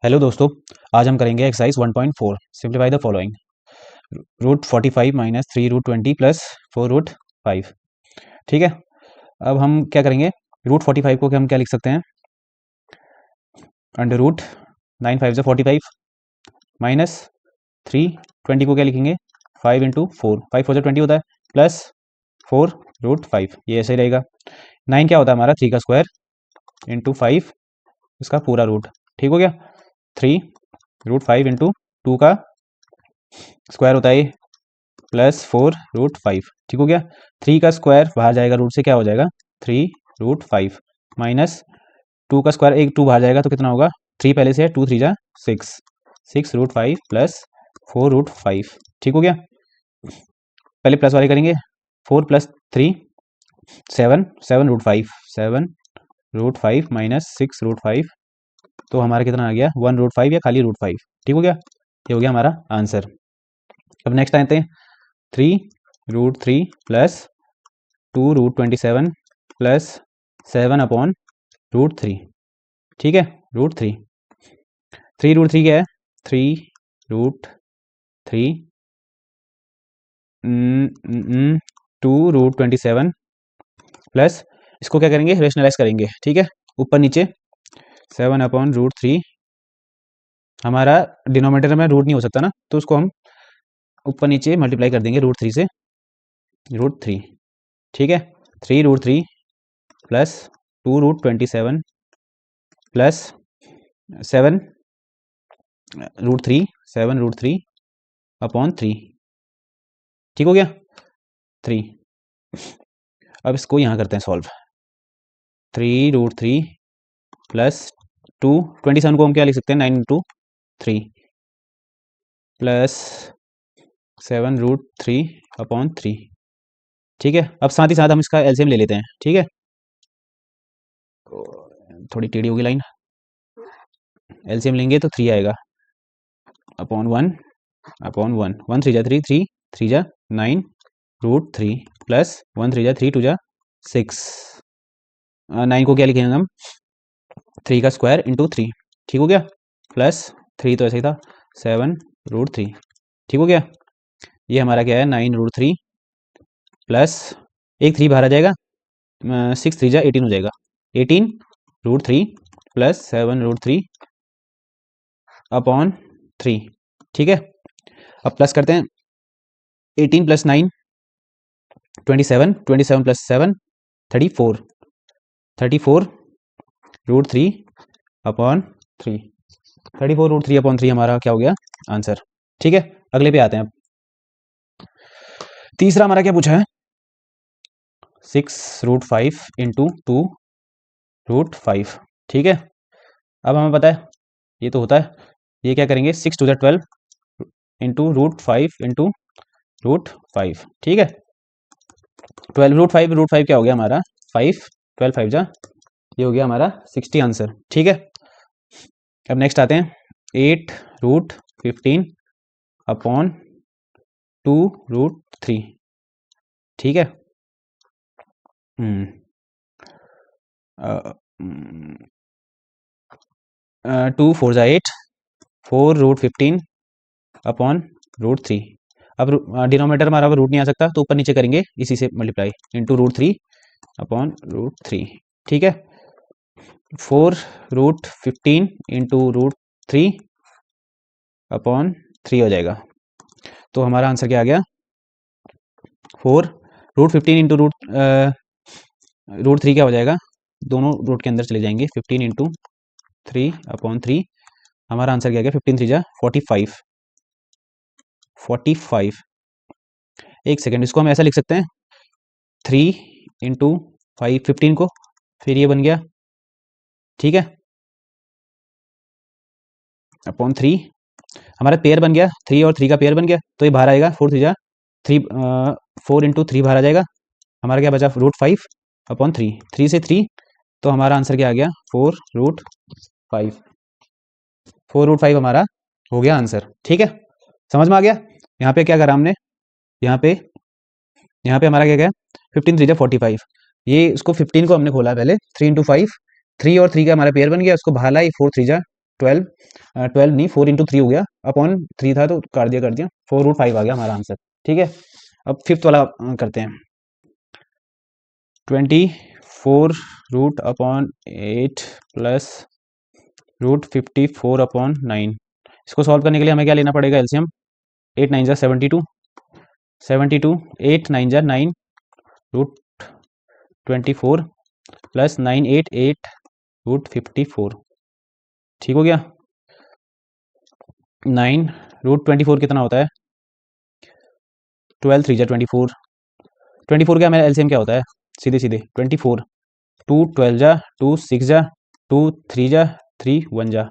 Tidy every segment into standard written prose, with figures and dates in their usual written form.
Hello दोस्तों। आज हम करेंगे exercise 1.4। Simplify the following. Root 45 minus 3 root 20 plus 4 root 5। ठीक है। अब हम क्या करेंगे, रूट 45 को हम क्या लिख सकते हैं, अंडर रूट 9 5 से 45 माइनस 3 20 को क्या लिखेंगे 5 इंटू 4, 5 4 से 20 होता है, प्लस 4 रूट 5। ये ऐसे ही रहेगा। 9 क्या होता है हमारा 3 का स्क्वायर इंटू 5 इसका पूरा रूट। ठीक हो गया। 3 रूट 5 इंटू 2 का स्क्वायर होता है ये, प्लस 4 रूट 5। ठीक हो गया। 3 का स्क्वायर बाहर जाएगा रूट से, क्या हो जाएगा 3 रूट 5 माइनस 2 का स्क्वायर, एक 2 बाहर जाएगा तो कितना होगा 3 पहले से है, 2 3 जा 6, 6 रूट 5 प्लस 4 रूट 5। ठीक हो गया। पहले प्लस वाले करेंगे, 4 plus 3 7, 7 root 5, 7 root 5 minus 6 root 5, तो हमारा कितना आ गया 1 रूट 5 या खाली रूट 5। ठीक हो गया। ये हो गया हमारा आंसर। अब नेक्स्ट आते हैं 3 root 3 plus 2 root 27 plus 7 upon root 3। ठीक है, रूट 3, 3 रूट 3 क्या है 3 रूट 3 2 रूट 27 प्लस, इसको क्या करेंगे रेशनलाइज करेंगे। ठीक है, ऊपर नीचे 7 अपॉन रूट 3, हमारा डिनोमिनेटर में रूट नहीं हो सकता ना, तो उसको हम ऊपर नीचे मल्टीप्लाई कर देंगे रूट 3 से, रूट 3। ठीक है, 3 root 3 plus 2 root 27 plus 7 root 3, 7 root 3 upon 3। ठीक हो गया 3। अब इसको यहाँ करते हैं सॉल्व। 3 रूट 3 प्लस 2, 27 को हम क्या लिख सकते हैं 9 इंटू 3 प्लस 7 रूट 3 अपॉन 3। ठीक है, अब साथ ही साथ हम इसका एलसीएम ले लेते हैं। ठीक है, थोड़ी टेढ़ी होगी लाइन, एलसीएम लेंगे तो 3 आएगा अपॉन 1 अपॉन 1, 1 3 जा 3, 3 3 जा 9 रूट 3 प्लस 1 3 जा 3 2 जा 6, 9 को क्या लिखेंगे हम 3 का स्क्वायर इंटू 3। ठीक हो गया, प्लस 3 तो ऐसे ही था 7 रूट 3। ठीक हो गया। ये हमारा क्या है 9 रूट 3 प्लस एक 3 बाहर आ जाएगा, 6 3 जा 18 हो जाएगा, 18 रूट 3 प्लस 7 रूट 3 अपॉन 3। ठीक है, अब प्लस करते हैं 18 plus 9 27, 27 plus 7 34, 34 root 3 upon 3, 34 root 3 upon 3 हमारा क्या हो गया आंसर। ठीक है, अगले पे आते हैं। अब तीसरा हमारा क्या पूछा है 6 रूट 5 इंटू 2 रूट 5। ठीक है, अब हमें पता है ये तो होता है, ये क्या करेंगे 6 to the 12 into root 5 into root 5। ठीक है, 12 रूट 5 क्या हो गया हमारा 5, 12 5 जा, ये हो गया हमारा 60 आंसर। ठीक है, अब नेक्स्ट आते हैं 8 रूट 15 अपॉन 2 रूट 3। ठीक है, 2 4 जा 8, 4 रूट 15 अपॉन रूट 3। अब डिनोमिनेटर हमारा रूट नहीं आ सकता, तो ऊपर नीचे करेंगे इसी से multiply into root 3 upon root 3। ठीक है, 4 रूट 15 इंटू रूट 3 अपॉन 3 हो जाएगा, तो हमारा आंसर क्या आ गया 4 रूट 15 इंटू रूट 3 क्या हो जाएगा, दोनों रूट के अंदर चले जाएंगे, 15 इंटू 3 अपॉन 3, हमारा आंसर क्या आ गया 15 3 जा 45, 45। एक सेकेंड, इसको हम ऐसा लिख सकते हैं 3 इंटू 5 15 को, फिर ये बन गया, ठीक है, अपॉन 3, हमारा पेयर बन गया 3 और 3 का पेयर बन गया, तो ये बाहर आएगा 4 3 जा 3, 4 इंटू 3 बाहर आ जाएगा, हमारा क्या बचा रूट 5 अपॉन 3, 3 से 3, तो हमारा आंसर क्या आ गया 4 रूट 5, 4 रूट 5 हमारा हो गया आंसर। ठीक है, समझ में आ गया। यहाँ पे क्या करा हमने, यहाँ पे हमारा क्या गया 15 3 जा 45, ये इसको 15 को हमने खोला पहले 3 इंटू 5, 3 और 3 का हमारा पेयर बन गया, उसको बाहर लाई 4 3 जा 12 12 नहीं 4 × 3 हो गया, अपॉन 3 था तो कर दिया 4√5 आ गया हमारा आंसर। ठीक है, अब फिफ्थ वाला करते हैं। 24√8 प्लस √54/9। इसको सॉल्व करने के लिए हमें क्या लेना पड़ेगा? एलसीएम। 8 9 जा 72, 8 9 जा 9 √24 प्लस 9 8 8 √54। ठीक हो गया। 9 √24 कितना होता है? 12 3 जा 24, 24 क्या मेरा एलसीएम क्या होता है? सीधे 24, 2 12 जा 2 6 जा 2 3 जा 3 1 जा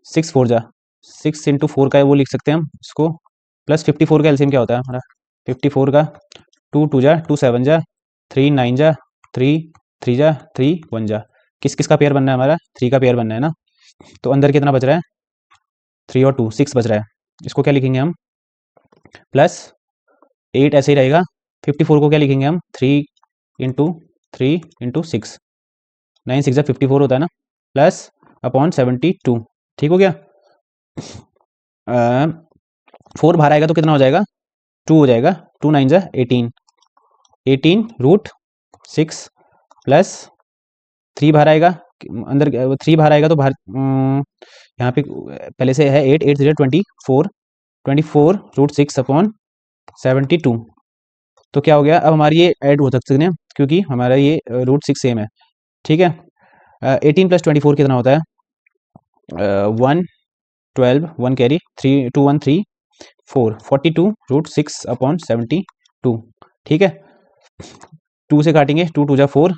6 4 जा 6 × 4 का वो लिख सकते हैं हम इसको, प्लस 54 का एलसीएम क्या होता है हमारा? 54 का 2 2 जा 2 7 जा 3 9 जा 3 3 जा 3 1 जा। किस किस का पेयर बनना है हमारा? 3 का पेयर बनना है ना, तो अंदर कितना बच रहा है? 3 और 2 6 बच रहा है। इसको क्या लिखेंगे हम? प्लस 8 ऐसे ही रहेगा। 54 को क्या लिखेंगे हम? 3 × 3 × 6, 9 6 जा 54 होता है ना, प्लस अपॉन 72। ठीक हो गया। 4 बाहर आएगा तो कितना हो जाएगा? 2 हो जाएगा। 2 9 जा 18, 18√6 प्लस 3 बाहर आएगा, अंदर 3 बाहर आएगा तो बाहर यहाँ पे पहले से है 8 8 0 24, 24√6/72। तो क्या हो गया? अब हमारी ये ऐड हो सकते हैं क्योंकि हमारा ये √6 सेम है। ठीक है। 18 + 24 कितना होता है? 1 12 1 कैरी 3 2 1 3 4 42√6/72। ठीक है। 2 से काटेंगे, 2 2 जा 4,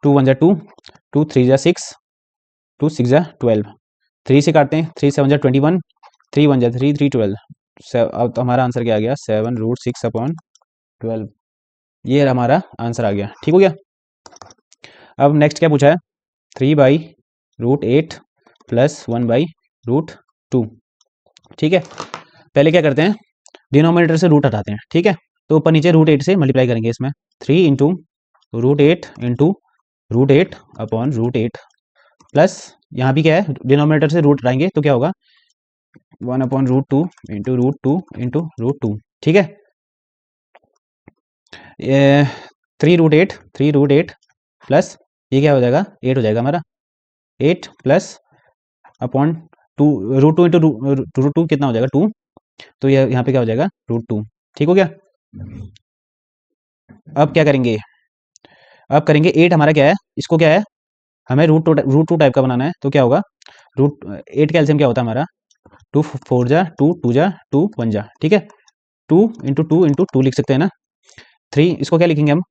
2 1 जा 2, 2 3 जा 6, 2 6 जा 12। 3 से काटते हैं, 3 7 जा 21, 3 1 जा 3 3 12। अब तो हमारा आंसर क्या आ गया? 7√6/12। ये हमारा आंसर आ गया। ठीक हो गया। अब नेक्स्ट क्या पूछा है? 3/√8 प्लस 1/√2। ठीक है, पहले क्या करते हैं? डिनोमिनेटर से रूट हटाते हैं। ठीक है, तो ऊपर नीचे √8 से मल्टीप्लाई करेंगे इसमें। 3 × √8 × √8/√8 प्लस यहाँ भी क्या है? डिनोमिनेटर से रूट हटाएंगे तो क्या होगा? 1/√2 × √2 × √2। ठीक है, 3√8 प्लस ये क्या हो जाएगा? 8 हो जाएगा हमारा। 8 प्लस अपॉन 2 √2 × √2 कितना हो जाएगा? 2। तो ये यहाँ पे क्या हो जाएगा? √2। ठीक हो गया। अब क्या करेंगे? अब करेंगे 8 हमारा क्या है? इसको क्या है? हमें √2 टाइप का बनाना है। तो क्या होगा? √8 का एलसीएम क्या होता है हमारा? 2 4 जा 2 2 जा 2 1 जा। ठीक है, 2 × 2 × 2 लिख सकते हैं ना। 3 इसको क्या लिखेंगे हम?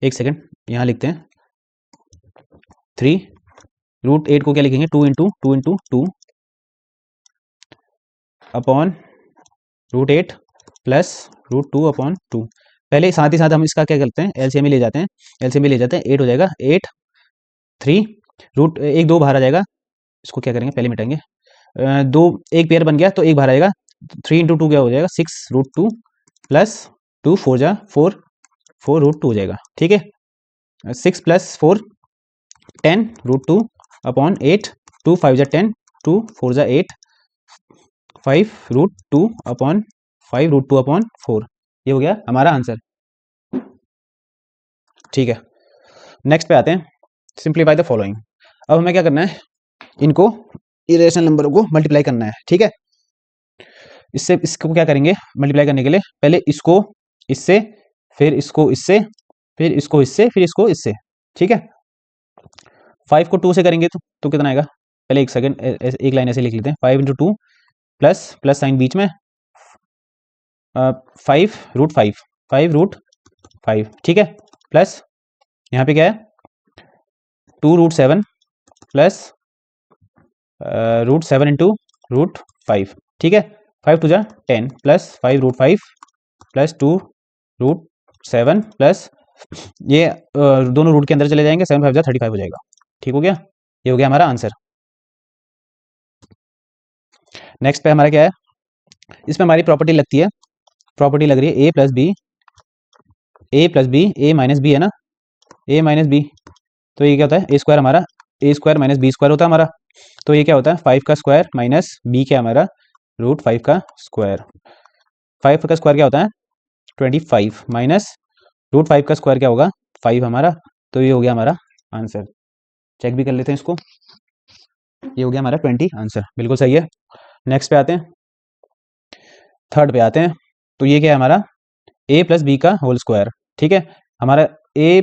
एक सेकेंड, यहाँ लिखते हैं 3। √8 को क्या लिखेंगे? 2 × 2 × 2 अपॉन √8 प्लस √2/2। पहले साथ ही साथ हम इसका क्या करते हैं? एलसीएम ही ले जाते हैं। एलसीएम ही ले जाते हैं। 8 हो जाएगा। 8 3 1 2 बाहर आ जाएगा। इसको क्या करेंगे? पहले मिटाएंगे। 2 एक पेयर बन गया तो एक बाहर आएगा। 3 × 2 क्या हो जाएगा? 6√2 प्लस 2 4 जा 4 4√2 हो जाएगा। ठीक है, 6 + 4 10√2/8, 2 5 जा 10, 2 4 जा 8, 5√2/5√2/4। ये हो गया हमारा आंसर। ठीक है, नेक्स्ट पे आते हैं। Simplify the following. अब हमें क्या करना है? इनको इरेशनल नंबरों को मल्टीप्लाई करना है। ठीक है, इसको क्या करेंगे मल्टीप्लाई करने के लिए? पहले इसको इससे, फिर इसको इससे, फिर इसको इससे, फिर इसको इससे। ठीक है, 5 को 2 से करेंगे तो कितना आएगा? पहले एक सेकंड, एक लाइन ऐसे लिख लेते हैं। 5 × 2 प्लस प्लस साइन बीच में 5√5 5√5। ठीक है, प्लस यहाँ पे क्या है? 2√7 प्लस √7 × √5। ठीक है, 5 2 जा 10 प्लस 5√5 प्लस 2√7 प्लस ये दोनों रूट के अंदर चले जाएंगे। 7 5 जा 35 हो जाएगा। ठीक हो गया, ये हो गया हमारा आंसर। नेक्स्ट पे हमारा क्या है? इसमें हमारी प्रॉपर्टी लगती है। प्रॉपर्टी लग रही है a + b, a + b, a - b है ना, a - b। तो ये क्या होता है? a² हमारा a square minus B square होता है हमारा। तो ये क्या होता है 5 का स्क्वायर माइनस बी क्या हमारा रूट 5 का स्क्वायर। 5 का स्क्वायर क्या होता है 25 माइनस रूट 5 का स्क्वायर क्या होगा 5 हमारा। तो ये हो गया हमारा आंसर। चेक भी कर लेते हैं इसको। ये हो गया हमारा 20 आंसर, बिल्कुल सही है। नेक्स्ट पे आते हैं, थर्ड पे आते हैं। तो ये क्या है हमारा a प्लस बी का होल स्क्वायर। ठीक है, हमारा a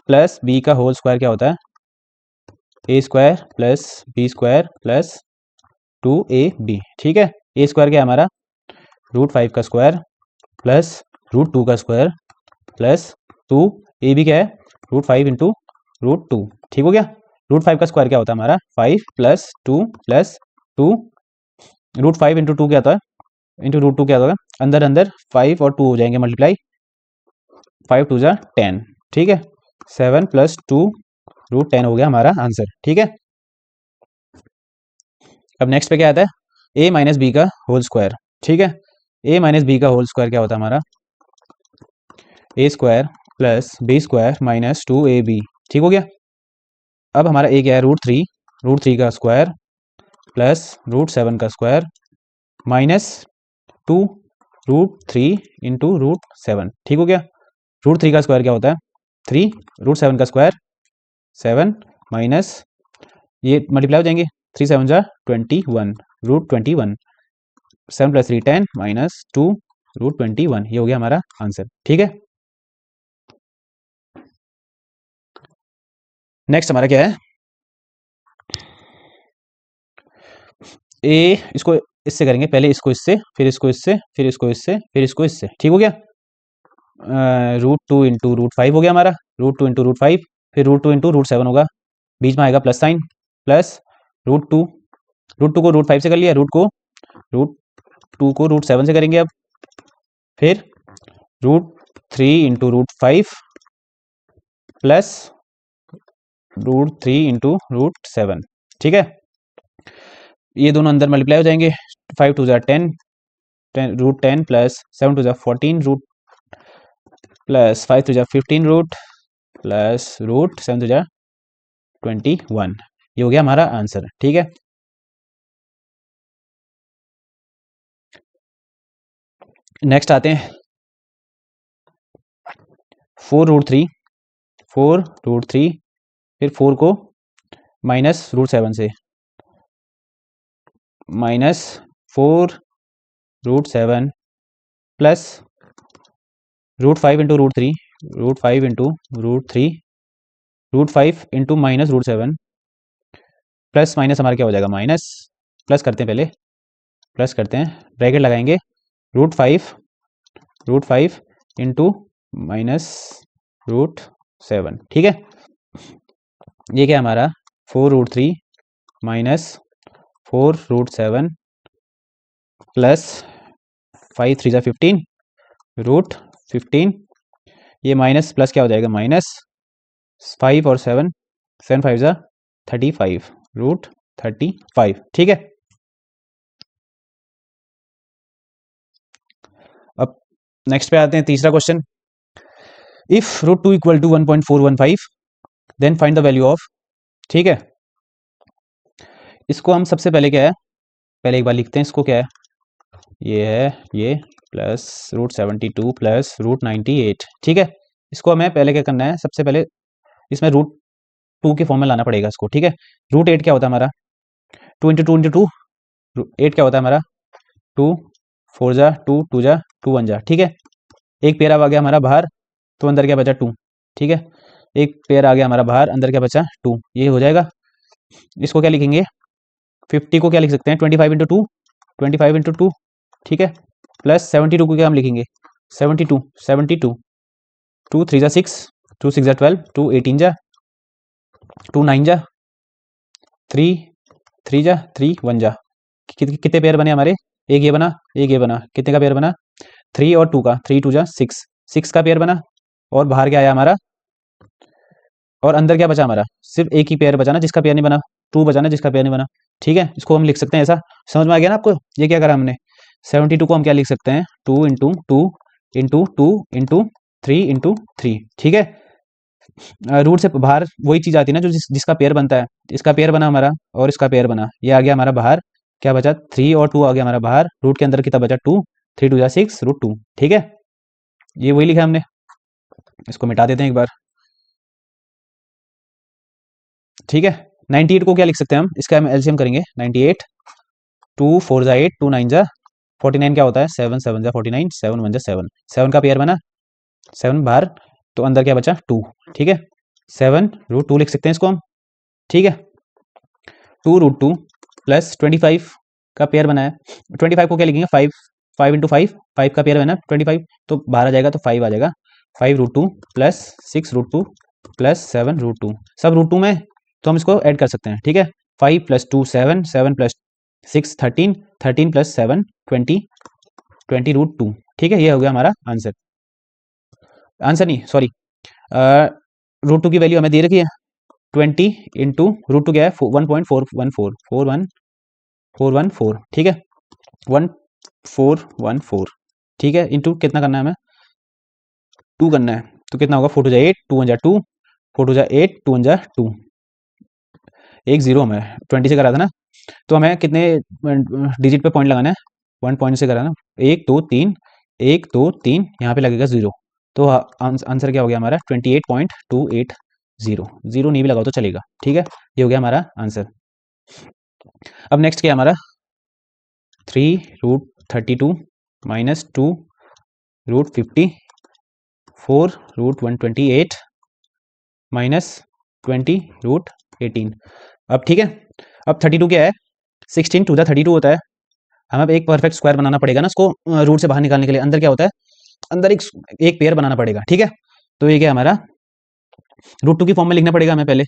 प्लस बी का होल स्क्वायर क्या होता है A square plus B square plus 2ab। ठीक है, ए स्क्वायर क्या है हमारा रूट 5 का स्क्वायर प्लस रूट 2 का स्क्वायर प्लस 2 ए बी क्या है रूट 5 इंटू रूट 2। ठीक हो गया। रूट 5 का स्क्वायर क्या होता है हमारा 5 प्लस 2 प्लस 2। रूट 5 इंटू 2 क्या होता है इंटू रूट 2 क्या होगा अंदर अंदर 5 और 2 हो जाएंगे मल्टीप्लाई, 5 टू जा 10। ठीक है, 7 प्लस 2 रूट 10 हो गया हमारा आंसर। ठीक है, अब नेक्स्ट पे क्या आता है ए माइनस बी का होल स्क्वायर। ठीक है, ए माइनस बी का होल स्क्वायर क्या होता है हमारा a square plus B square minus 2ab। ठीक हो गया। अब हमारा ए क्या है रूट थ्री का स्क्वायर प्लस रूट 7 का square minus 2 root 3 into root 7। ठीक हो गया। रूट 3 का स्क्वायर क्या होता है 3, रूट 7 का स्क्वायर 7 माइनस ये मल्टीप्लाई हो जाएंगे 3 7 जा 21 रूट 21, 7 प्लस 3 10 माइनस 2 रूट 21। ये हो गया हमारा आंसर। ठीक है, नेक्स्ट हमारा क्या है ए, इसको इससे करेंगे, पहले इसको इससे फिर इसको इससे फिर इसको इससे फिर इसको इससे। ठीक हो गया। रूट 2 इंटू रूट 5 हो गया हमारा, रूट 2 इंटू रूट 5, फिर रूट 2 इंटू रूट 7 होगा, बीच में आएगा प्लस साइन, प्लस रूट 2 को रूट 5 से कर लिया, रूट 2 को रूट 7 से करेंगे अब, फिर root 3 into root 5 plus root 3 into root 7। ठीक है, ये दोनों अंदर मल्टीप्लाई हो जाएंगे, 5 टू जा 10 रूट 10 प्लस 7 टू जा 14 रूट प्लस 5 टू जा 15 रूट प्लस रूट 7 टू जा 21। ये हो गया हमारा आंसर। ठीक है, नेक्स्ट आते हैं 4 रूट 3 फिर 4 को माइनस रूट 7 से, minus 4 root 7 plus root 5 into root 3, root 5 into root 3, root 5 into minus root 7 plus minus हमारा क्या हो जाएगा माइनस, प्लस करते हैं पहले, प्लस करते हैं, ब्रैकेट लगाएंगे, रूट 5 इंटू माइनस रूट 7। ठीक है, ये क्या हमारा 4 रूट 3 माइनस 4 रूट 7 प्लस 5 3 जा 15 रूट 15, ये माइनस प्लस क्या हो जाएगा माइनस 5 और 7 7 5 जा 35 रूट 35। ठीक है, अब नेक्स्ट पे आते हैं तीसरा question, if root 2 equal to 1.415 then find the value of. ठीक है, इसको हम सबसे पहले क्या है पहले एक बार लिखते हैं इसको, क्या है ये है ये प्लस रूट 72 प्लस रूट 98। ठीक है, इसको हमें पहले क्या करना है सबसे पहले इसमें रूट 2 के फॉर्म में लाना पड़ेगा इसको। ठीक है, रूट 8 क्या होता है हमारा 2 इंटू 2 इंटू 2, 8 क्या होता है हमारा 2 4 जा 2 2 जा 2 1 जा। ठीक है, एक पेयर आ गया हमारा बाहर, तो अंदर क्या बचा 2। ठीक है, एक पेयर आ गया हमारा बाहर, अंदर क्या बचा 2, ये हो जाएगा। इसको क्या लिखेंगे 50 को क्या लिख सकते हैं 25 इंटू 2, 25 इंटू 2। ठीक है, प्लस 72 को क्या हम लिखेंगे 72 2 3 जा 6, 2 6 जा 12, 2 18 जा 2 9 जा 3 3 जा 3 1 जा। कितने पेयर बने हमारे, एक ये बना एक ये बना, कितने का पेयर बना 3 और 2 का, 3 2 जा 6 का पेयर बना, और बाहर क्या आया हमारा, और अंदर क्या बचा हमारा सिर्फ एक ही पेयर बचा ना जिसका पेयर नहीं बना, 2 बचा ना जिसका पेयर नहीं बना। ठीक है, इसको हम लिख सकते हैं ऐसा, समझ में आ गया ना आपको, ये क्या करा हमने 72 को हम क्या लिख सकते हैं 2 इंटू 2 इंटू 2 इंटू 3 इंटू 3। ठीक है, रूट से बाहर वही चीज़ आती है ना जो जिसका पेयर बनता है। इसका पेयर बना हमारा और इसका पेयर बना, ये आ गया हमारा बाहर। क्या बचा? 3 और 2 आ गया हमारा बाहर। रूट के अंदर कितना बचा? 2। 3 2 जा 6 रूट 2। ठीक है, ये वही लिखा है हमने। इसको मिटा देते हैं एक बार। ठीक है, 98 को क्या लिख सकते हैं हम? इसका हम एलसीएम करेंगे। 98 2 4 जा 8 2 9 जा 49 क्या होता है? 7 7 जा 49 7 1 जा 7। 7 का पेयर बना, 7 बाहर, तो अंदर क्या बचा? 2। ठीक है, 7 रूट 2 लिख सकते हैं इसको हम। ठीक है, 2 रूट 2 प्लस 25 का पेयर बना है। 25 को क्या लिखेंगे? 5 5 इंटू 5, 5 का पेयर बना 25, तो बाहर आ जाएगा तो 5 आ जाएगा। 5 root 2 plus 6 root 2 plus 7 root 2, सब रूट 2 में, तो हम इसको ऐड कर सकते हैं। ठीक है, 5 प्लस 2 7, 7 प्लस 6 13, 13 प्लस 7 20, 20 रूट 2। ठीक है, ये हो गया हमारा आंसर। आंसर नहीं, सॉरी, रूट 2 की वैल्यू हमें दे रखी है 20 इंटू रूट 2 क्या है? 1.414 4114। ठीक है, 1414। ठीक है, इंटू कितना करना है हमें? 2 करना है, तो कितना होगा? 4 2 जा 8 2 1 जा 2 4 2 जा 8 2 1 जा 2। एक जीरो हमें 20 से करा था ना, तो हमें कितने डिजिट पे पॉइंट लगाना है? 1 पॉइंट से करा ना, 1 2 3 1 2 3, यहाँ पे लगेगा जीरो। तो आंसर क्या हो गया हमारा? 28.280। जीरो नहीं भी लगाओ तो चलेगा। ठीक है, ये हो गया हमारा आंसर। अब नेक्स्ट क्या है हमारा? 3 root 32 minus 2 root 50 4 root 128 minus 20 root 18। अब ठीक है, अब 32 क्या है? 16 टू द 32 होता है। हमें अब एक परफेक्ट स्क्वायर बनाना पड़ेगा ना उसको रूट से बाहर निकालने के लिए। अंदर क्या होता है? अंदर एक पेयर बनाना पड़ेगा। ठीक है, तो ये क्या हमारा? रूट 2 की फॉर्म में लिखना पड़ेगा हमें पहले।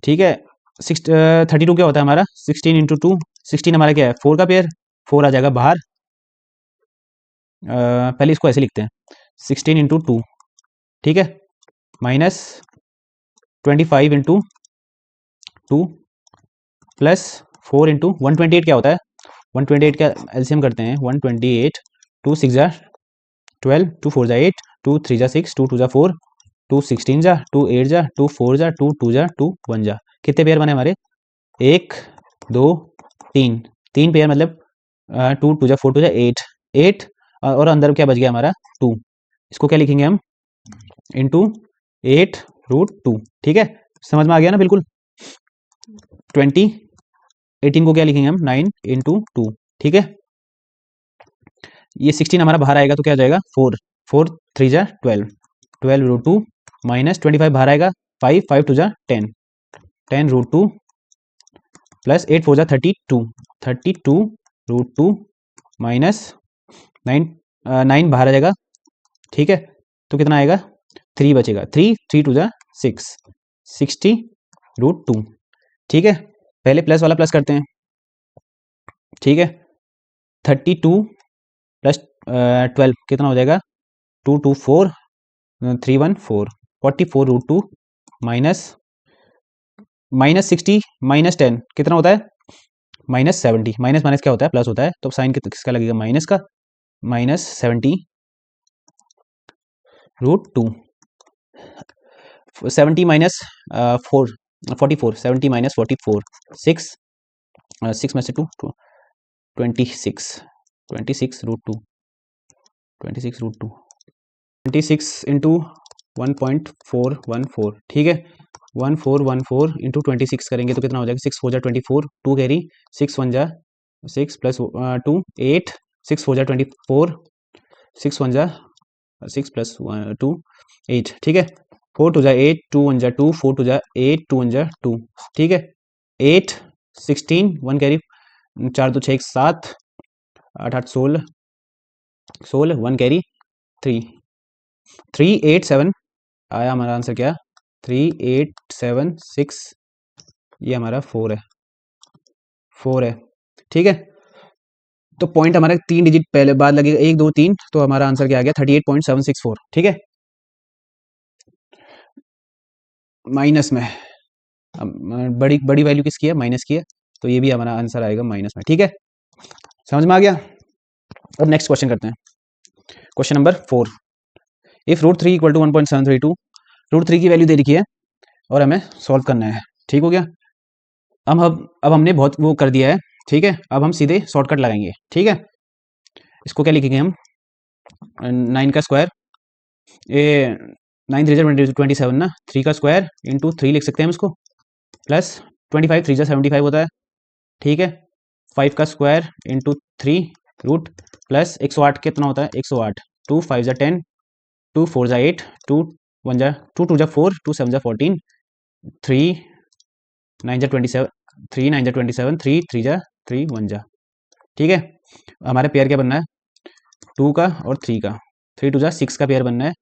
ठीक है, 32 क्या होता है हमारा? 16 इंटू 2, 16 हमारा क्या है? 4 का पेयर, 4 आ जाएगा बाहर। पहले इसको ऐसे लिखते हैं, 16 इंटू 2। ठीक है, माइनस 25 इंटू 2 प्लस 4 इंटू 128 क्या होता है? 128 का एलसीएम करते हैं। 128 2 6 जा 12 2 4 जा 8 2 3 जा 6 2 2 जा 4 2 16 जा 2 8 जा 2 4 जा 2 2 जा 2 1 जा। कितने पेयर बने हमारे? 1 2 3, 3 पेयर, मतलब 2 2 जा 4 2 जा 8 8, और अंदर क्या बच गया हमारा? 2। इसको क्या लिखेंगे हम? Into 8 root 2। ठीक है, समझ में आ गया ना बिल्कुल? 20 18 को क्या लिखेंगे हम? 9 इंटू 2। ठीक है, ये 16 हमारा बाहर आएगा तो क्या आ जाएगा? 4 4 3 जा 12 12 रूट 2 माइनस 25 बाहर आएगा 5 5 2 जा 10 10 रूट 2 प्लस 8 4 जा 32 32 रूट 2 माइनस 9 9 बाहर आ जाएगा। ठीक है, तो कितना आएगा? 3 बचेगा। 3 3 2 जा 6 60 रूट 2। ठीक है, पहले प्लस वाला प्लस करते हैं। ठीक है, 32 प्लस 12 कितना हो जाएगा? 2 2 4 3 1 4 44 रूट 2 माइनस माइनस 60 माइनस 10 कितना होता है? माइनस 70। माइनस माइनस क्या होता है? प्लस होता है, तो साइन किसका लगेगा? माइनस का। माइनस 70 रूट 2 70 माइनस 4 44 70 माइनस 44 6 6 में से 2 26 26 रूट 2 26 रूट 2 26 इंटू 1.414। ठीक है, 1414 इंटू 26 करेंगे तो कितना हो जाएगा? 6 4 जा 24 2 कैरी 6 1 जा 6 प्लस 2 8 6 4 जा 24 6 1 जा 6 प्लस 2 8। ठीक है, 4 2 जा 8 2 1 जा 2 4 2 जा 8 2 1 जा 2। ठीक है, 8 16 1 कैरी 4 2 6 7 8 8 16 16 1 कैरी 3 3 8 7 आया हमारा आंसर क्या? 3 8 7 6, ये हमारा 4 है 4 है। ठीक है, तो पॉइंट हमारा 3 डिजिट पहले बाद लगेगा 1 2 3, तो हमारा आंसर क्या आ गया? 38.764। ठीक है, माइनस में बड़ी बड़ी वैल्यू किसकी है? माइनस की है, तो ये भी हमारा आंसर आएगा माइनस में। ठीक है, समझ में आ गया? अब नेक्स्ट क्वेश्चन करते हैं। Question number 4, if root 3 equal to 1.732 √3 की वैल्यू दे रखी है और हमें सॉल्व करना है। ठीक हो गया। अब हमने बहुत वो कर दिया है। ठीक है, अब हम सीधे शॉर्टकट लगाएंगे। ठीक है, इसको क्या लिखेंगे हम, 9 का स्क्वायर, ये 9 3 जा 27 ना, 3 का स्क्वायर इंटू 3 लिख सकते हैं हम इसको, प्लस 25 3 जा 75 होता है। ठीक है, 5 का स्क्वायर इंटू 3 रूट प्लस 108 कितना होता है, 108, 2 5 जा 10, 2 4 जा 8, 2 1 जा 2 2 जा 4, 2 7 जा 14, 3 9 जा 27, 3 9 जा 27, 3 3 जा 3 1 जा। ठीक है, हमारे पेयर क्या बनना है, 2 का और 3 का, 3 2 जा 6 का पेयर बनना है,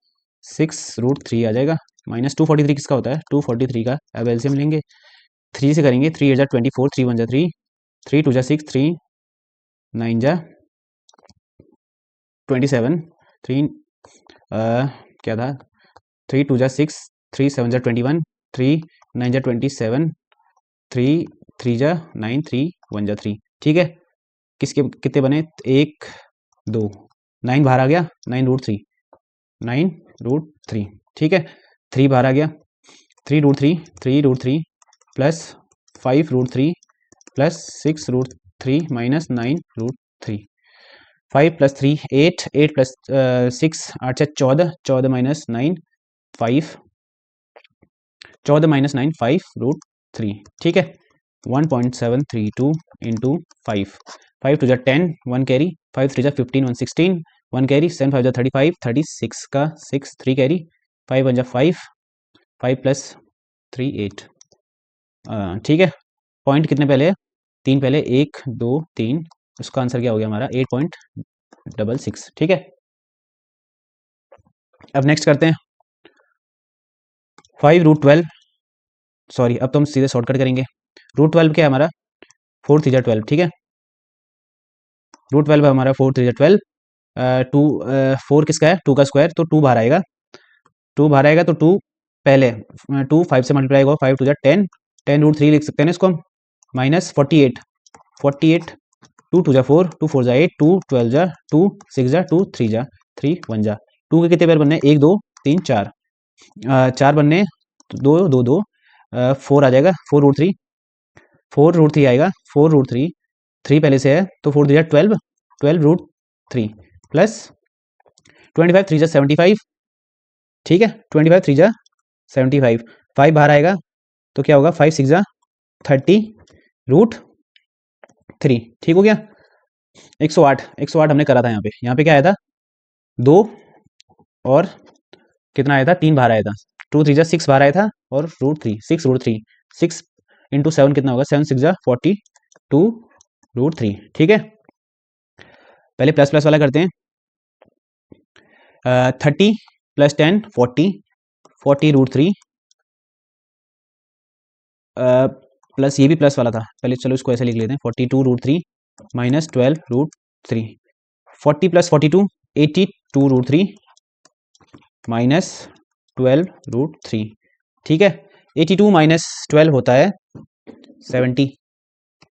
6√3 आ जाएगा, माइनस 243 किसका होता है, 243 का। अब एलसीएम लेंगे, 3 से करेंगे, 3 8 जा 24, 3 1 जा 3, 3 2 जा 6, 3 9 जा 27, 3 क्या था, 3 2 जा 6, 3 7 जा 21, 3 9 जा 27, 3 3 जा 9, 3 1 जा 3। ठीक है, किसके कितने बने, 1 2, 9 बाहर आ गया, 9√3, 9√3। ठीक है, 3 बाहर आ गया, 3√3, 3√3 plus 5√3 plus 6√3 minus 9√3, 5 plus 3 8, 8 plus 6 8 से 14, 14 माइनस 9 5, 14 माइनस 9 5√3। ठीक है, 1.732 इंटू 5, 5 2 जा 10, 1 कैरी, 5 3 जा 15, 1 16, 1 कैरी, 7 5 जा 35, 36 का 6, 3 कैरी, 5 1 जा 5, 5 प्लस 3 8। ठीक है, पॉइंट कितने पहले, 3 पहले, 1 2 3, उसका आंसर क्या हो गया हमारा, 8.66। ठीक है, अब नेक्स्ट करते हैं 5√12, सॉरी अब तो हम सीधे शॉर्टकट करेंगे। √12 क्या है हमारा, 4 3 जा 12। ठीक है, √12 हमारा 4 3 जा 12, 2 4 किसका है, 2 का स्क्वायर, तो 2 बाहर आएगा, 2 बाहर आएगा तो 2 पहले, 2 5 से मल्टीप्लाई होगा, 5 2 जा 10, 10√3 लिख सकते हैं ना इसको हम, माइनस 48, 48, 2 2 जा 4, 2 4 जा 8, 2 12 जा 2, 6 जा 2, 3 जा 3 1 जा। 2 के कितने पेयर बनने, 1 2 3 4, 4 बनने, 2 2 2, 4 आ जाएगा, 4√3, 4√3 आएगा, 4√3, 3 पहले से है तो 4 दिया 12, 12√3 प्लस 25 3 जा 75। ठीक है, 25 3 जा 75, 5 बाहर आएगा तो क्या होगा, 5 6 जा 30√3। ठीक हो गया, 108, 108 हमने करा था यहाँ पे क्या आया था, 2 और कितना आया था, 3 बाहर आया था, 2 3 जा 6 बाहर आया था और √3, 6√3, 6 इंटू 7 कितना होगा, 7 6 जा 42√3। ठीक है, पहले प्लस प्लस वाला करते हैं, 30 प्लस 10 40, 40√3 प्लस ये भी प्लस वाला था, पहले चलो इसको ऐसे लिख लेते हैं, 42√3 माइनस 12√3, 40 प्लस 42 82√3 माइनस 12√3। ठीक है, 82 माइनस 12 होता है 70,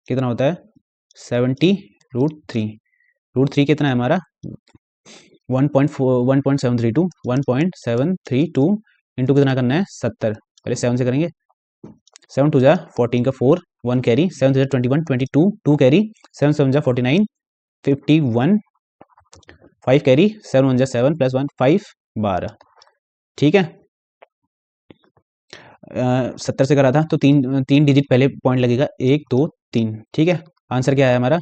कितना होता है 70√3, √3 कितना है हमारा 1.732, 1.732 इंटू कितना करना है 70, पहले 7 से करेंगे, 7 2 जा 14 का 4, 1 कैरी, 7 जा 21 22, 2 कैरी, 7 7 जा 49 51, 5 कैरी, 7 1 जा 7 प्लस 1 5 12। ठीक है, 70 से करा था तो तीन डिजिट पहले पॉइंट लगेगा, 1 2 3। ठीक है, आंसर क्या है हमारा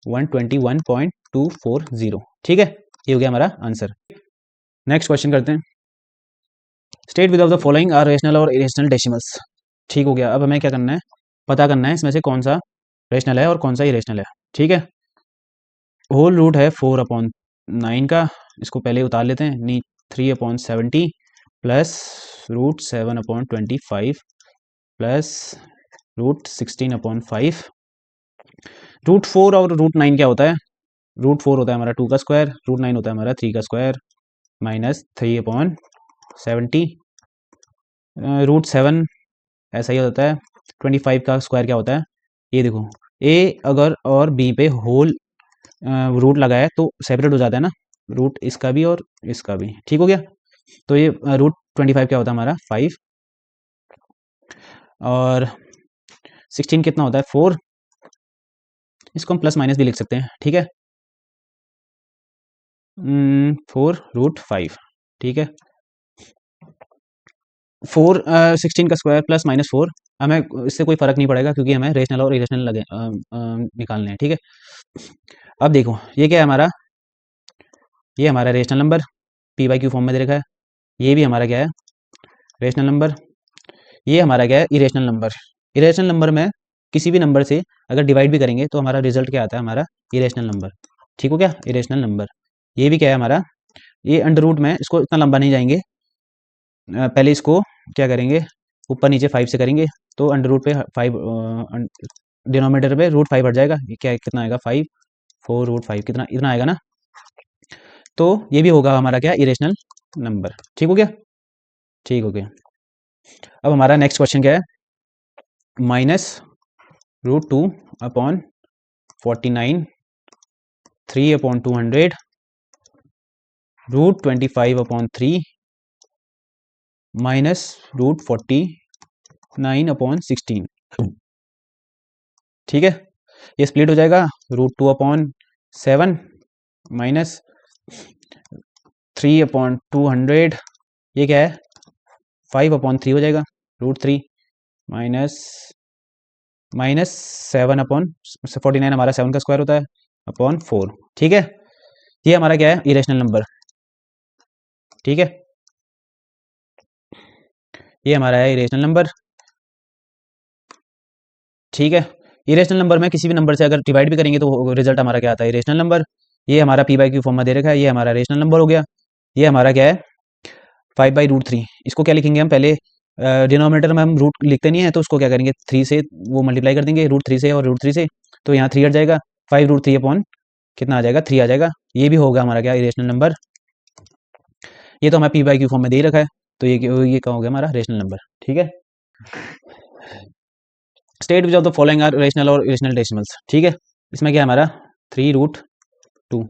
121.240। ठीक है, ये हो गया हमारा आंसर। नेक्स्ट क्वेश्चन करते हैं, state with of the following are rational और इरेशनल डेसिमल्स। ठीक हो गया, अब हमें क्या करना है, पता करना है इसमें से कौन सा रेशनल है और कौन सा इरेशनल है। ठीक है, होल रूट है 4/9 का, इसको पहले उतार लेते हैं, नी 3/70 प्लस √7/25 प्लस √16/5। √4 और √9 क्या होता है, √4 होता है हमारा 2 का स्क्वायर, √9 होता है हमारा 3 का स्क्वायर माइनस 3/70, √7 ऐसा ही होता है, 25 का स्क्वायर क्या होता है, ये देखो ए अगर और बी पे होल रूट लगा है तो सेपरेट हो जाता है ना, रूट इसका भी और इसका भी। ठीक हो गया, तो ये रूट 25 क्या होता है हमारा 5, और 16 कितना होता है 4। इसको हम प्लस माइनस भी लिख सकते हैं, ठीक है। 4√5, ठीक है। 16 का स्क्वायर प्लस माइनस 4, हमें इससे कोई फर्क नहीं पड़ेगा क्योंकि हमें रेशनल और इरेशनल लगे निकालने हैं, ठीक है। अब देखो ये क्या है हमारा, ये हमारा रेशनल नंबर p/q फॉर्म में दे रखा है। ये भी हमारा क्या है रेशनल नंबर। ये हमारा क्या है इरेशनल नंबर। इरेशनल नंबर में किसी भी नंबर से अगर डिवाइड भी करेंगे तो हमारा रिजल्ट क्या आता है हमारा इरेशनल नंबर, ठीक हो गया इरेशनल नंबर। ये भी क्या है हमारा, ये अंडर रूट में इसको इतना लंबा नहीं जाएंगे, पहले इसको क्या करेंगे ऊपर नीचे 5 से करेंगे, तो अंडर रूट पे 5 डिनोमिनेटर पे √5 हट जाएगा। ये क्या है कितना आएगा 5, 4√5 कितना इतना आएगा ना। तो ये भी होगा हमारा क्या इरेशनल नंबर, ठीक हो गया, ठीक हो गया। अब हमारा नेक्स्ट क्वेश्चन क्या है, -√2/49, 3/200, √25/3 -√49/16, ठीक है। ये स्प्लिट हो जाएगा, √2/7 -3/200, ये क्या है 5/3 हो जाएगा, √3 -7/49 हमारा 7 का स्क्वायर होता है /4, ठीक है। ये हमारा क्या है इरेशनल नंबर, ठीक है। ये हमारा है इरेशनल नंबर, ठीक है। इरेशनल नंबर में किसी भी नंबर से अगर डिवाइड भी करेंगे तो रिजल्ट हमारा क्या आता है इरेशनल नंबर। ये हमारा p/q फॉर्म में दे रखा है, ये हमारा रेशनल नंबर हो गया। ये हमारा क्या है 5/√3, इसको क्या लिखेंगे हम पहले, डिनोमिनेटर में हम रूट लिखते नहीं है तो उसको क्या करेंगे 3 से वो मल्टीप्लाई कर देंगे √3 से और √3 से, तो यहाँ 3 हट जाएगा, 5√3 अपॉन कितना आ जाएगा 3 आ जाएगा। ये भी होगा हमारा क्या इरेशनल नंबर। ये तो हमारा p/q फॉर्म में दे ही रखा है, तो ये क्या हो गया हमारा रेशनल नंबर, ठीक है। State which of the following are rational और इरेशनल डेसिमल्स, ठीक है। इसमें क्या है हमारा 3√2,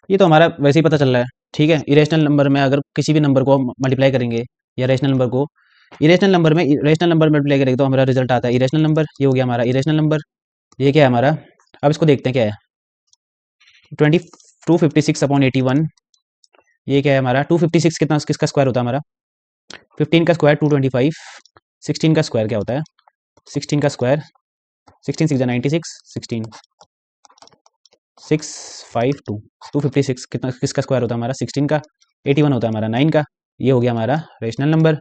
ये तो हमारा वैसे ही पता चल रहा है, ठीक है। इरेशनल नंबर में अगर किसी भी नंबर को मल्टीप्लाई करेंगे या रेशनल नंबर को इरेशनल नंबर में रेशनल नंबर मल्टीप्लाई करेंगे तो हमारा रिजल्ट आता है इरेशनल नंबर। ये हो गया हमारा इरेशनल नंबर। ये क्या है हमारा, अब इसको देखते हैं क्या है 256/81, ये क्या है हमारा 256 कितना किसका स्क्वायर होता है हमारा 15 का स्क्वायर 225, 16 का स्क्वायर क्या होता है 16 का स्क्वायर 16 6 96, 16 652, 256 कितना किसका स्क्वायर होता है हमारा 16 का, 81 होता है हमारा 9 का। ये हो गया हमारा रेशनल नंबर,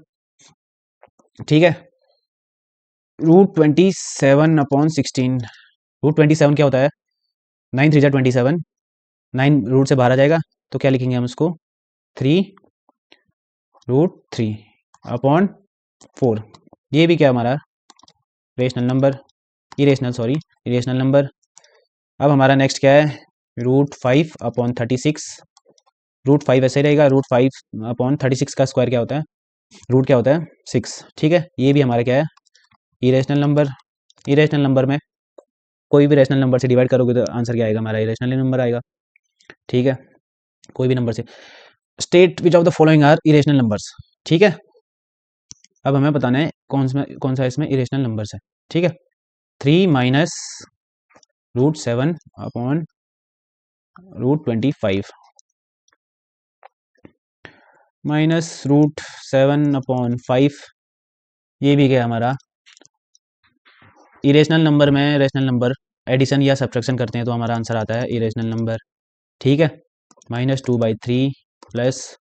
ठीक है। √27/16, √27 क्या होता है 9 3 27, 9 रूट से बाहर आ जाएगा तो क्या लिखेंगे हम उसको 3√3/4। ये भी क्या हमारा रेशनल नंबर इरेशनल नंबर। अब हमारा नेक्स्ट क्या है √5/36, √5 ऐसे ही रहेगा, √5/36 का स्क्वायर क्या होता है रूट क्या होता है 6, ठीक है। ये भी हमारा क्या है इरेशनल नंबर। इरेशनल नंबर में कोई भी रेशनल नंबर से डिवाइड करोगे तो आंसर क्या आएगा हमारा इरेशनल नंबर आएगा, ठीक है। कोई भी नंबर से state which of the following are irrational numbers, ठीक है। अब हमें बताना है कौन सा इसमें इरेशनल नंबर्स है, ठीक है। 3 -√7/√25 -√7/5, ये भी क्या हमारा इरेशनल नंबर में रेशनल नंबर एडिशन या सब्ट्रैक्शन करते हैं तो हमारा आंसर आता है इरेशनल नंबर, ठीक है। -2/3 प्लस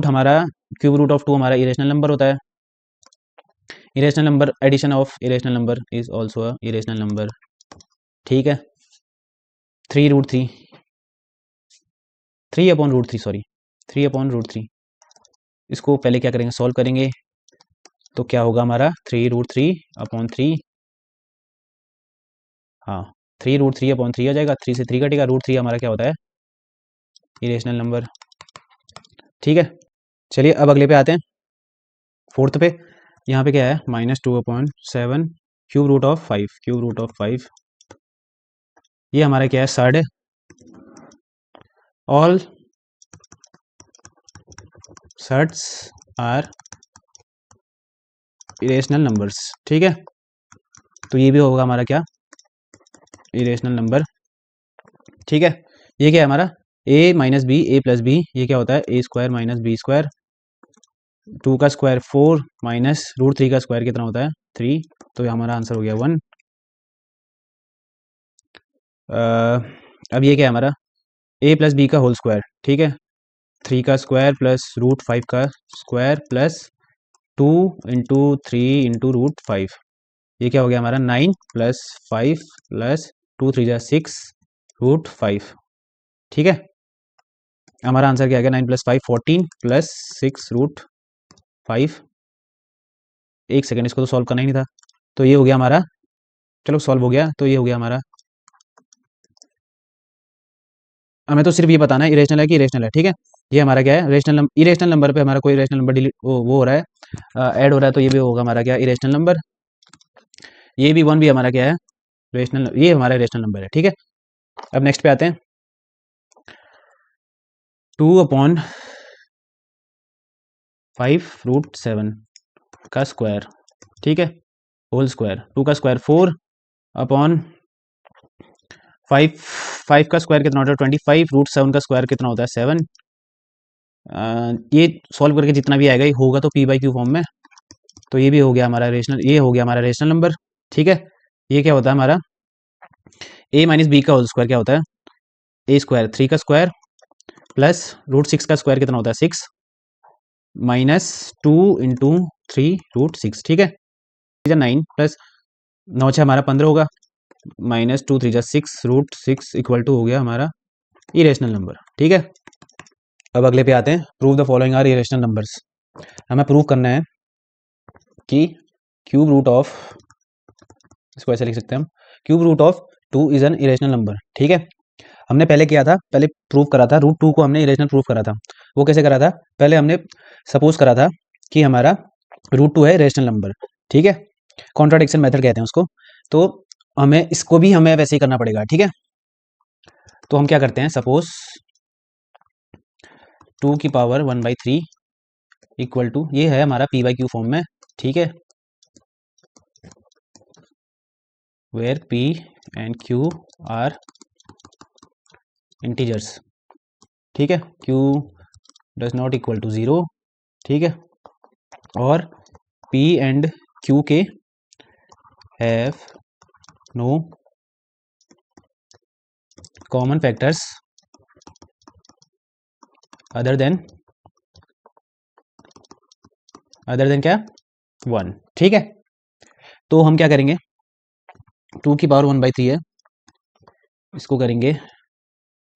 हमारा क्यूब रूट ऑफ 2 हमारा इरेशनल नंबर होता है। Irrational number addition of irrational number is also a irrational number, ठीक है। 3√3 3/√3 सॉरी 3/√3, इसको पहले क्या करेंगे सॉल्व करेंगे तो क्या होगा हमारा 3√3/3, हाँ 3√3/3 आ जाएगा, 3 से 3 कटेगा, √3 हमारा क्या होता है इरेशनल नंबर, ठीक है। चलिए अब अगले पे आते हैं फोर्थ पे। यहाँ पे क्या है -2/7 क्यूब रूट ऑफ 5, ये हमारा क्या है सर्ड है। All such are irrational numbers. ठीक है, तो ये भी होगा हमारा क्या, इरेशनल नंबर। ठीक है, ये क्या है हमारा, ए माइनस बी ए प्लस बी, ये क्या होता है A square minus B square, 2 का स्क्वायर 4 माइनस रूट 3 का स्क्वायर कितना होता है 3, तो ये हमारा आंसर हो गया 1। अब ये क्या है हमारा, ए प्लस बी का होल स्क्वायर। ठीक है, 3 का स्क्वायर प्लस रूट 5 का square plus 2 into 3 into root 5, ये क्या हो गया हमारा 9 प्लस 5 प्लस 2 3 जा 6 रूट 5। ठीक है, हमारा आंसर क्या आ गया 9 प्लस 5 14 प्लस 6 रूट 5। एक सेकेंड, इसको तो सॉल्व करना ही नहीं था, तो ये हो गया हमारा, चलो सॉल्व हो गया, तो ये हो गया हमारा, हमें तो सिर्फ ये बताना है इरेशनल है कि इरेशनल है। ठीक है, ये हमारा क्या है रेशनल नंबर, इरेशनल नंबर पे हमारा कोई रेशनल नंबर डिलीट वो हो रहा है, ऐड हो रहा है, तो ये भी होगा हमारा क्या इरेशनल नंबर। ये भी 1 भी हमारा क्या है रेशनल, ये हमारा रेशनल नंबर है। ठीक है, अब नेक्स्ट पे आते हैं, 2/5 √7 का स्क्वायर। ठीक है, होल स्क्वायर, 2 का स्क्वायर 4 अपॉन 5, 5 का स्क्वायर कितना होता है 25, √7 का स्क्वायर कितना होता है 7। ये सॉल्व करके जितना भी आएगा ये होगा तो पी बाई क्यू फॉर्म में, तो ये भी हो गया हमारा रेशनल, ये हो गया हमारा रेशनल नंबर। ठीक है, ये क्या होता है हमारा ए माइनस बी का होल स्क्वायर क्या होता है ए स्क्वायर 3 का स्क्वायर प्लस √6 का स्क्वायर कितना होता है 6 माइनस 2 इंटू 3 √6। ठीक है, 9 प्लस 9 छः हमारा 15 होगा, माइनस 2 3 जा 6 √6 इक्वल टू हो गया हमारा इरेशनल नंबर। ठीक है, अब अगले पे आते हैं, prove the following are irrational numbers. हमें प्रूव करना है कि क्यूब रूट ऑफ, इसको ऐसे लिख सकते हैं हम, cube root of 2 is an irrational number. ठीक है, हमने पहले किया था, पहले प्रूव करा था √2 को हमने इरेशनल प्रूव करा था। वो कैसे करा था, पहले हमने सपोज करा था कि हमारा √2 है इरेशनल नंबर। ठीक है, कॉन्ट्राडिक्शन मेथड कहते हैं उसको, तो हमें इसको भी हमें वैसे ही करना पड़ेगा। ठीक है, तो हम क्या करते हैं, सपोज 2 की पावर 1/3 इक्वल टू, ये है हमारा पी बाई क्यू फॉर्म में। ठीक है, where P and Q are integers. ठीक है, Q does not equal to 0। ठीक है, और पी एंड क्यू के have no common factors other than क्या 1। ठीक है, तो हम क्या करेंगे, 2 की पावर 1/3 है, इसको करेंगे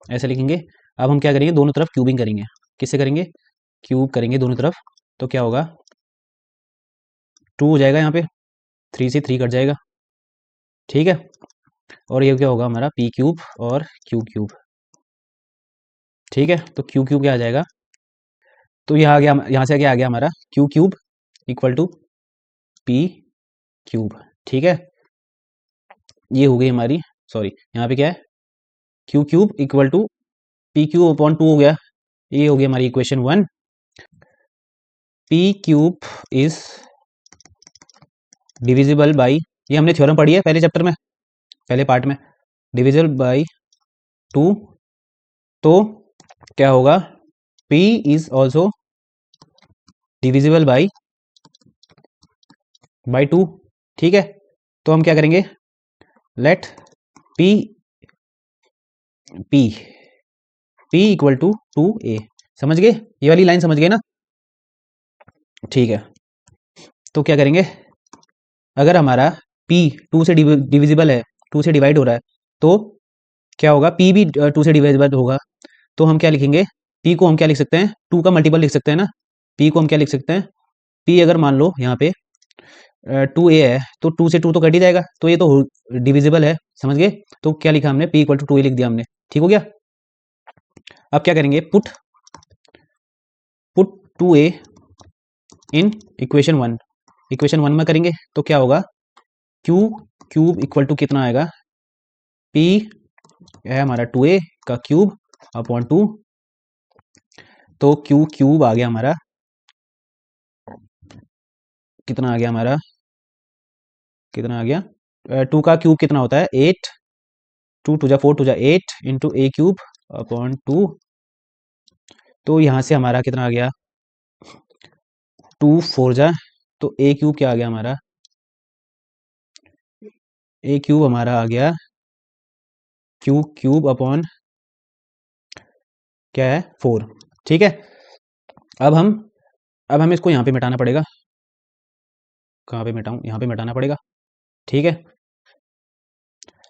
ऐसे लिखेंगे। अब हम क्या करेंगे, दोनों तरफ क्यूबिंग करेंगे। किससे करेंगे, क्यूब करेंगे दोनों तरफ, तो क्या होगा 2 हो जाएगा, यहाँ पे 3 से 3 कट जाएगा। ठीक है, और ये क्या होगा हमारा पी क्यूब और क्यू क्यूब। ठीक है, तो क्यू क्यूब क्या आ जाएगा, तो यह आ गया, यहाँ से क्या आ गया हमारा Q cube equal to P cube. ठीक है, ये हो गई हमारी, सॉरी यहाँ पे क्या है Q cube equal to P cube upon 2 हो गया, ये हो गई हमारी equation 1। P cube is divisible by, ये हमने थ्योरम पढ़ी है पहले चैप्टर में, पहले पार्ट में, डिविजिबल बाई 2, तो क्या होगा P is also divisible by 2। ठीक है, तो हम क्या करेंगे, let P P P equal to 2a। समझ गए, ये वाली लाइन समझ गए ना। ठीक है, तो क्या करेंगे, अगर हमारा P 2 से डिविजिबल है, 2 से डिवाइड हो रहा है, तो क्या होगा P भी 2 से डिविजिबल होगा, तो हम क्या लिखेंगे, P को हम क्या लिख सकते हैं 2 का मल्टीपल लिख सकते हैं ना। P को हम क्या लिख सकते हैं, P अगर मान लो यहाँ पे 2a है, तो 2 से 2 तो कट ही जाएगा, तो ये तो डिविजिबल है। समझ गए, तो क्या लिखा हमने P इक्वल टू 2a लिख दिया हमने। ठीक हो गया, अब क्या करेंगे, पुट 2a इन इक्वेशन 1, इक्वेशन 1 में करेंगे, तो क्या होगा क्यू क्यूब इक्वल टू कितना आएगा, P है हमारा 2a का क्यूब अपॉन 2, तो क्यू क्यूब आ गया हमारा, कितना आ गया हमारा, कितना आ गया, 2 का क्यूब कितना होता है 8, 2 टू जा 4 टू जा 8 इंटू ए क्यूब अपॉन 2, तो यहाँ से हमारा कितना आ गया 2 4 जा, तो ए क्यूब क्या आ गया हमारा, ए क्यूब हमारा आ गया क्यू क्यूब अपॉन क्या है 4। ठीक है, अब हमें इसको यहाँ पे मिटाना पड़ेगा, कहाँ पे मिटाऊँ, यहाँ पे मिटाना पड़ेगा। ठीक है,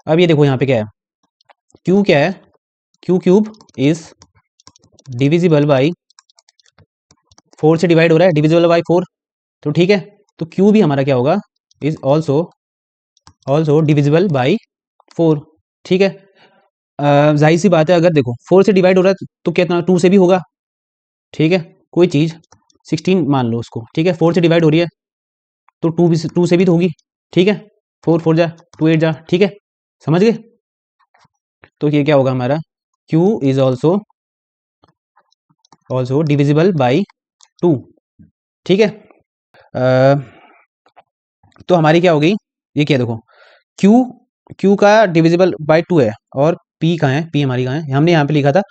अब ये देखो यहाँ पे क्या है, क्यू क्या है, Q cube is divisible by 4 से डिवाइड हो रहा है, डिविजिबल बाई 4, तो ठीक है, तो क्यू भी हमारा क्या होगा, इज ऑल्सो डिविजिबल बाई 4। ठीक है, जाहिर सी बात है, अगर देखो 4 से डिवाइड हो रहा है तो कितना 2 से भी होगा। ठीक है, कोई चीज़ 16 मान लो उसको, ठीक है, 4 से डिवाइड हो रही है तो 2 से भी तो होगी। ठीक है, 4 4 जा 2 8 जा, ठीक है, समझ गए। तो ये क्या होगा हमारा, Q is also divisible by 2। ठीक है, तो हमारी क्या हो गई, ये क्या देखो, Q का डिविजिबल बाई 2 है, और P कहाँ है, P हमारी कहाँ है, हमने यहाँ पे लिखा था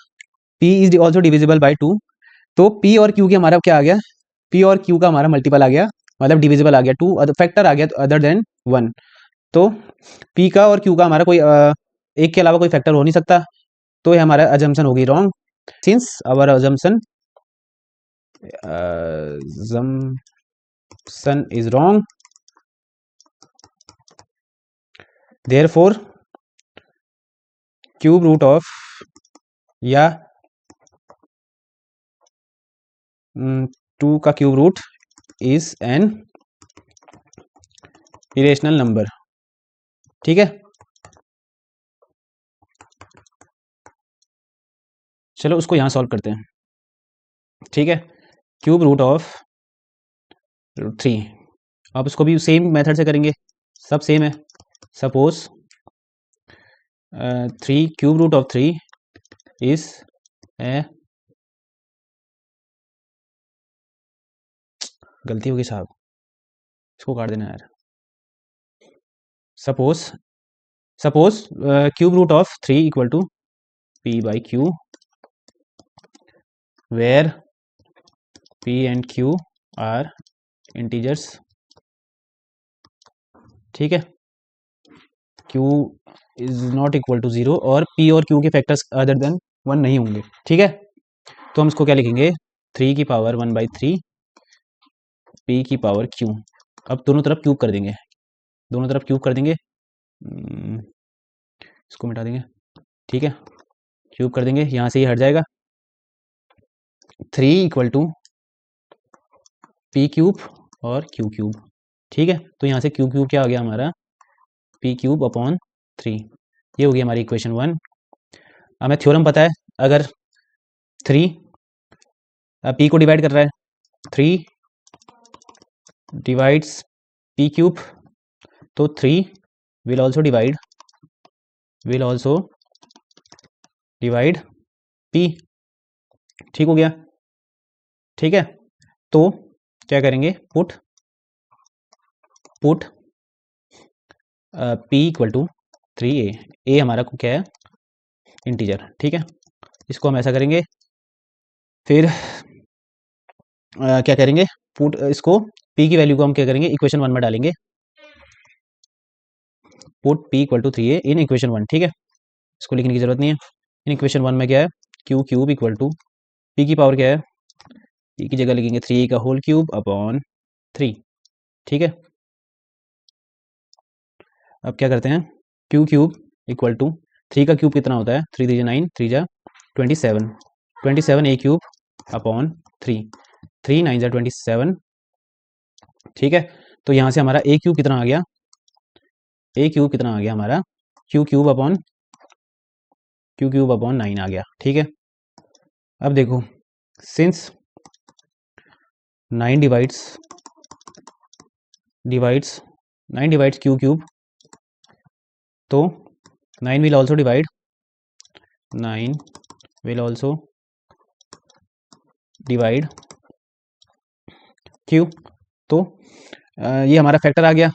P is also divisible by 2, तो P और Q की हमारा क्या आ गया, P और Q का हमारा मल्टीपल आ गया, मतलब डिविजिबल आ गया, 2 फैक्टर आ गया अदर देन 1, तो P का और Q का हमारा कोई एक के अलावा कोई फैक्टर हो नहीं सकता, तो ये हमारा अजम्पशन होगी wrong, since our assumption is wrong, therefore cube root of या 2 का cube root is an irrational number. ठीक है, चलो उसको यहाँ सॉल्व करते हैं। ठीक है, क्यूब रूट ऑफ 3, आप इसको भी सेम मेथड से करेंगे, सब सेम है। Suppose 3 cube root of 3 is A, गलती होगी साहब, इसको काट देना यार। Suppose cube root of 3 equal to p by q, where p and q are integers. ठीक है, q is not equal to 0 और p और q के फैक्टर्स अदर देन 1 नहीं होंगे। ठीक है, तो हम इसको क्या लिखेंगे, 3 की पावर 1/3 p की पावर q, अब दोनों तरफ क्यूब कर देंगे, दोनों तरफ क्यूब कर देंगे, इसको मिटा देंगे। ठीक है, क्यूब कर देंगे, यहाँ से ये हट जाएगा, 3 इक्वल टू पी क्यूब और क्यू क्यूब। ठीक है, तो यहाँ से क्यू क्यूब क्या आ गया हमारा, पी क्यूब अपॉन 3, ये हो गई हमारी इक्वेशन 1। हमें थ्योरम पता है, अगर 3 पी को डिवाइड कर रहा है, 3 डिवाइड्स पी क्यूब, तो 3 विल ऑल्सो डिवाइड पी। ठीक हो गया। ठीक है, तो क्या करेंगे, put P equal to 3a, A हमारा को क्या है, इंटीजर। ठीक है, इसको हम ऐसा करेंगे, फिर क्या करेंगे, पुट इसको p की वैल्यू को हम क्या करेंगे, इक्वेशन 1 में डालेंगे, put p equal to 3a in equation 1। ठीक है, इसको लिखने की जरूरत नहीं है, इन इक्वेशन 1 में क्या है, Q cube equal to p की पावर क्या है, p की जगह लिखेंगे 3 का होल क्यूब अपॉन 3। ठीक है, अब क्या करते हैं, क्यू क्यूब इक्वल टू 3 का क्यूब कितना होता है, 3 3 9, 3 जा 27, 27 ए क्यूब अपॉन 3, 3 9 जा 27। ठीक है, तो यहाँ से हमारा ए क्यूब कितना आ गया, ए क्यूब कितना आ गया हमारा, क्यू क्यूब अपॉन 9 आ गया। ठीक है, अब देखो, since 9 divides 9 divides Q cube, तो 9 will also divide 9 will also divide Q. तो ये हमारा फैक्टर आ गया,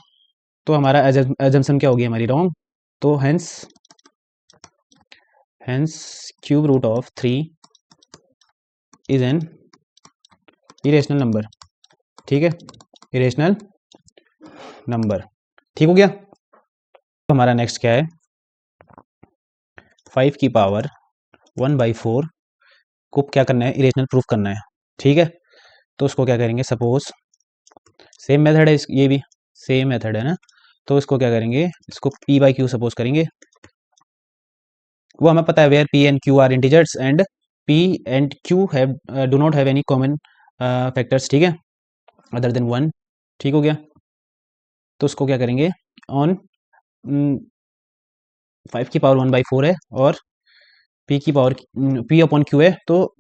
तो हमारा एजम्पशन क्या होगी हमारी रॉन्ग। तो hence cube root of 3 is an irrational number. ठीक है, इरेशनल नंबर। ठीक हो गया। तो हमारा नेक्स्ट क्या है, 5 की पावर 1/4 को क्या करना है, इरेशनल प्रूफ करना है। ठीक है, तो उसको क्या करेंगे, सपोज सेम मेथड है, ये भी सेम मेथड है ना, तो इसको क्या करेंगे, इसको p/q सपोज करेंगे। वो हमें पता है where p and q are integers and p and q have do not have any common factors. ठीक है, अदर देन 1। ठीक हो गया। तो उसको क्या करेंगे, ऑन 5 की पावर 1/4 है और p की पावर p अपॉन q है, तो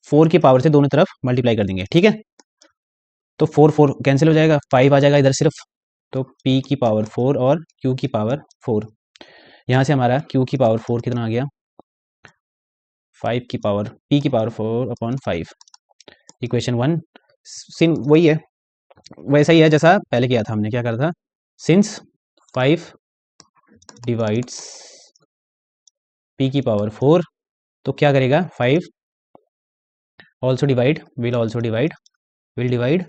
4 की पावर से दोनों तरफ मल्टीप्लाई कर देंगे। ठीक है, तो 4 कैंसिल हो जाएगा, 5 आ जाएगा इधर सिर्फ, तो p की पावर 4 और q की पावर 4। यहाँ से हमारा q की पावर 4 कितना आ गया, 5 की पावर p की पावर 4 अपॉन 5। इक्वेशन 1 सिन वही है, वैसा ही है जैसा पहले किया था हमने। क्या करा था, सिंस 5 डिवाइड्स p की पावर 4, तो क्या करेगा, 5 also divide will also divide will divide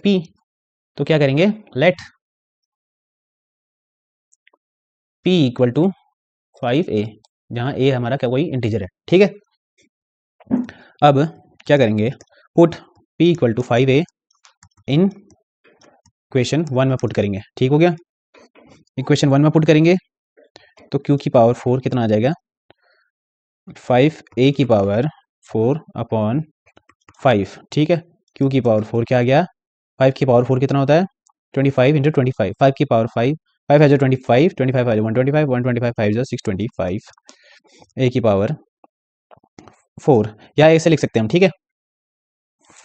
p। तो क्या करेंगे, let p equal to 5a, जहाँ a हमारा क्या कोई इंटीजर है। ठीक है, अब क्या करेंगे, put p equal to 5a in equation 1 में पुट करेंगे। ठीक हो गया, इक्वेशन 1 में पुट करेंगे तो q की पावर 4 कितना आ जाएगा, 5a की पावर 4 अपॉन 5। ठीक है, q की पावर 4 क्या आ गया, 5 की पावर 4 कितना होता है, 25 इंटू 25, 5 की पावर 5, 5 है जो 25, 25 है जो 125, 125 5 जो 625, a की पावर 4, या ऐसे लिख सकते हैं हम। ठीक है,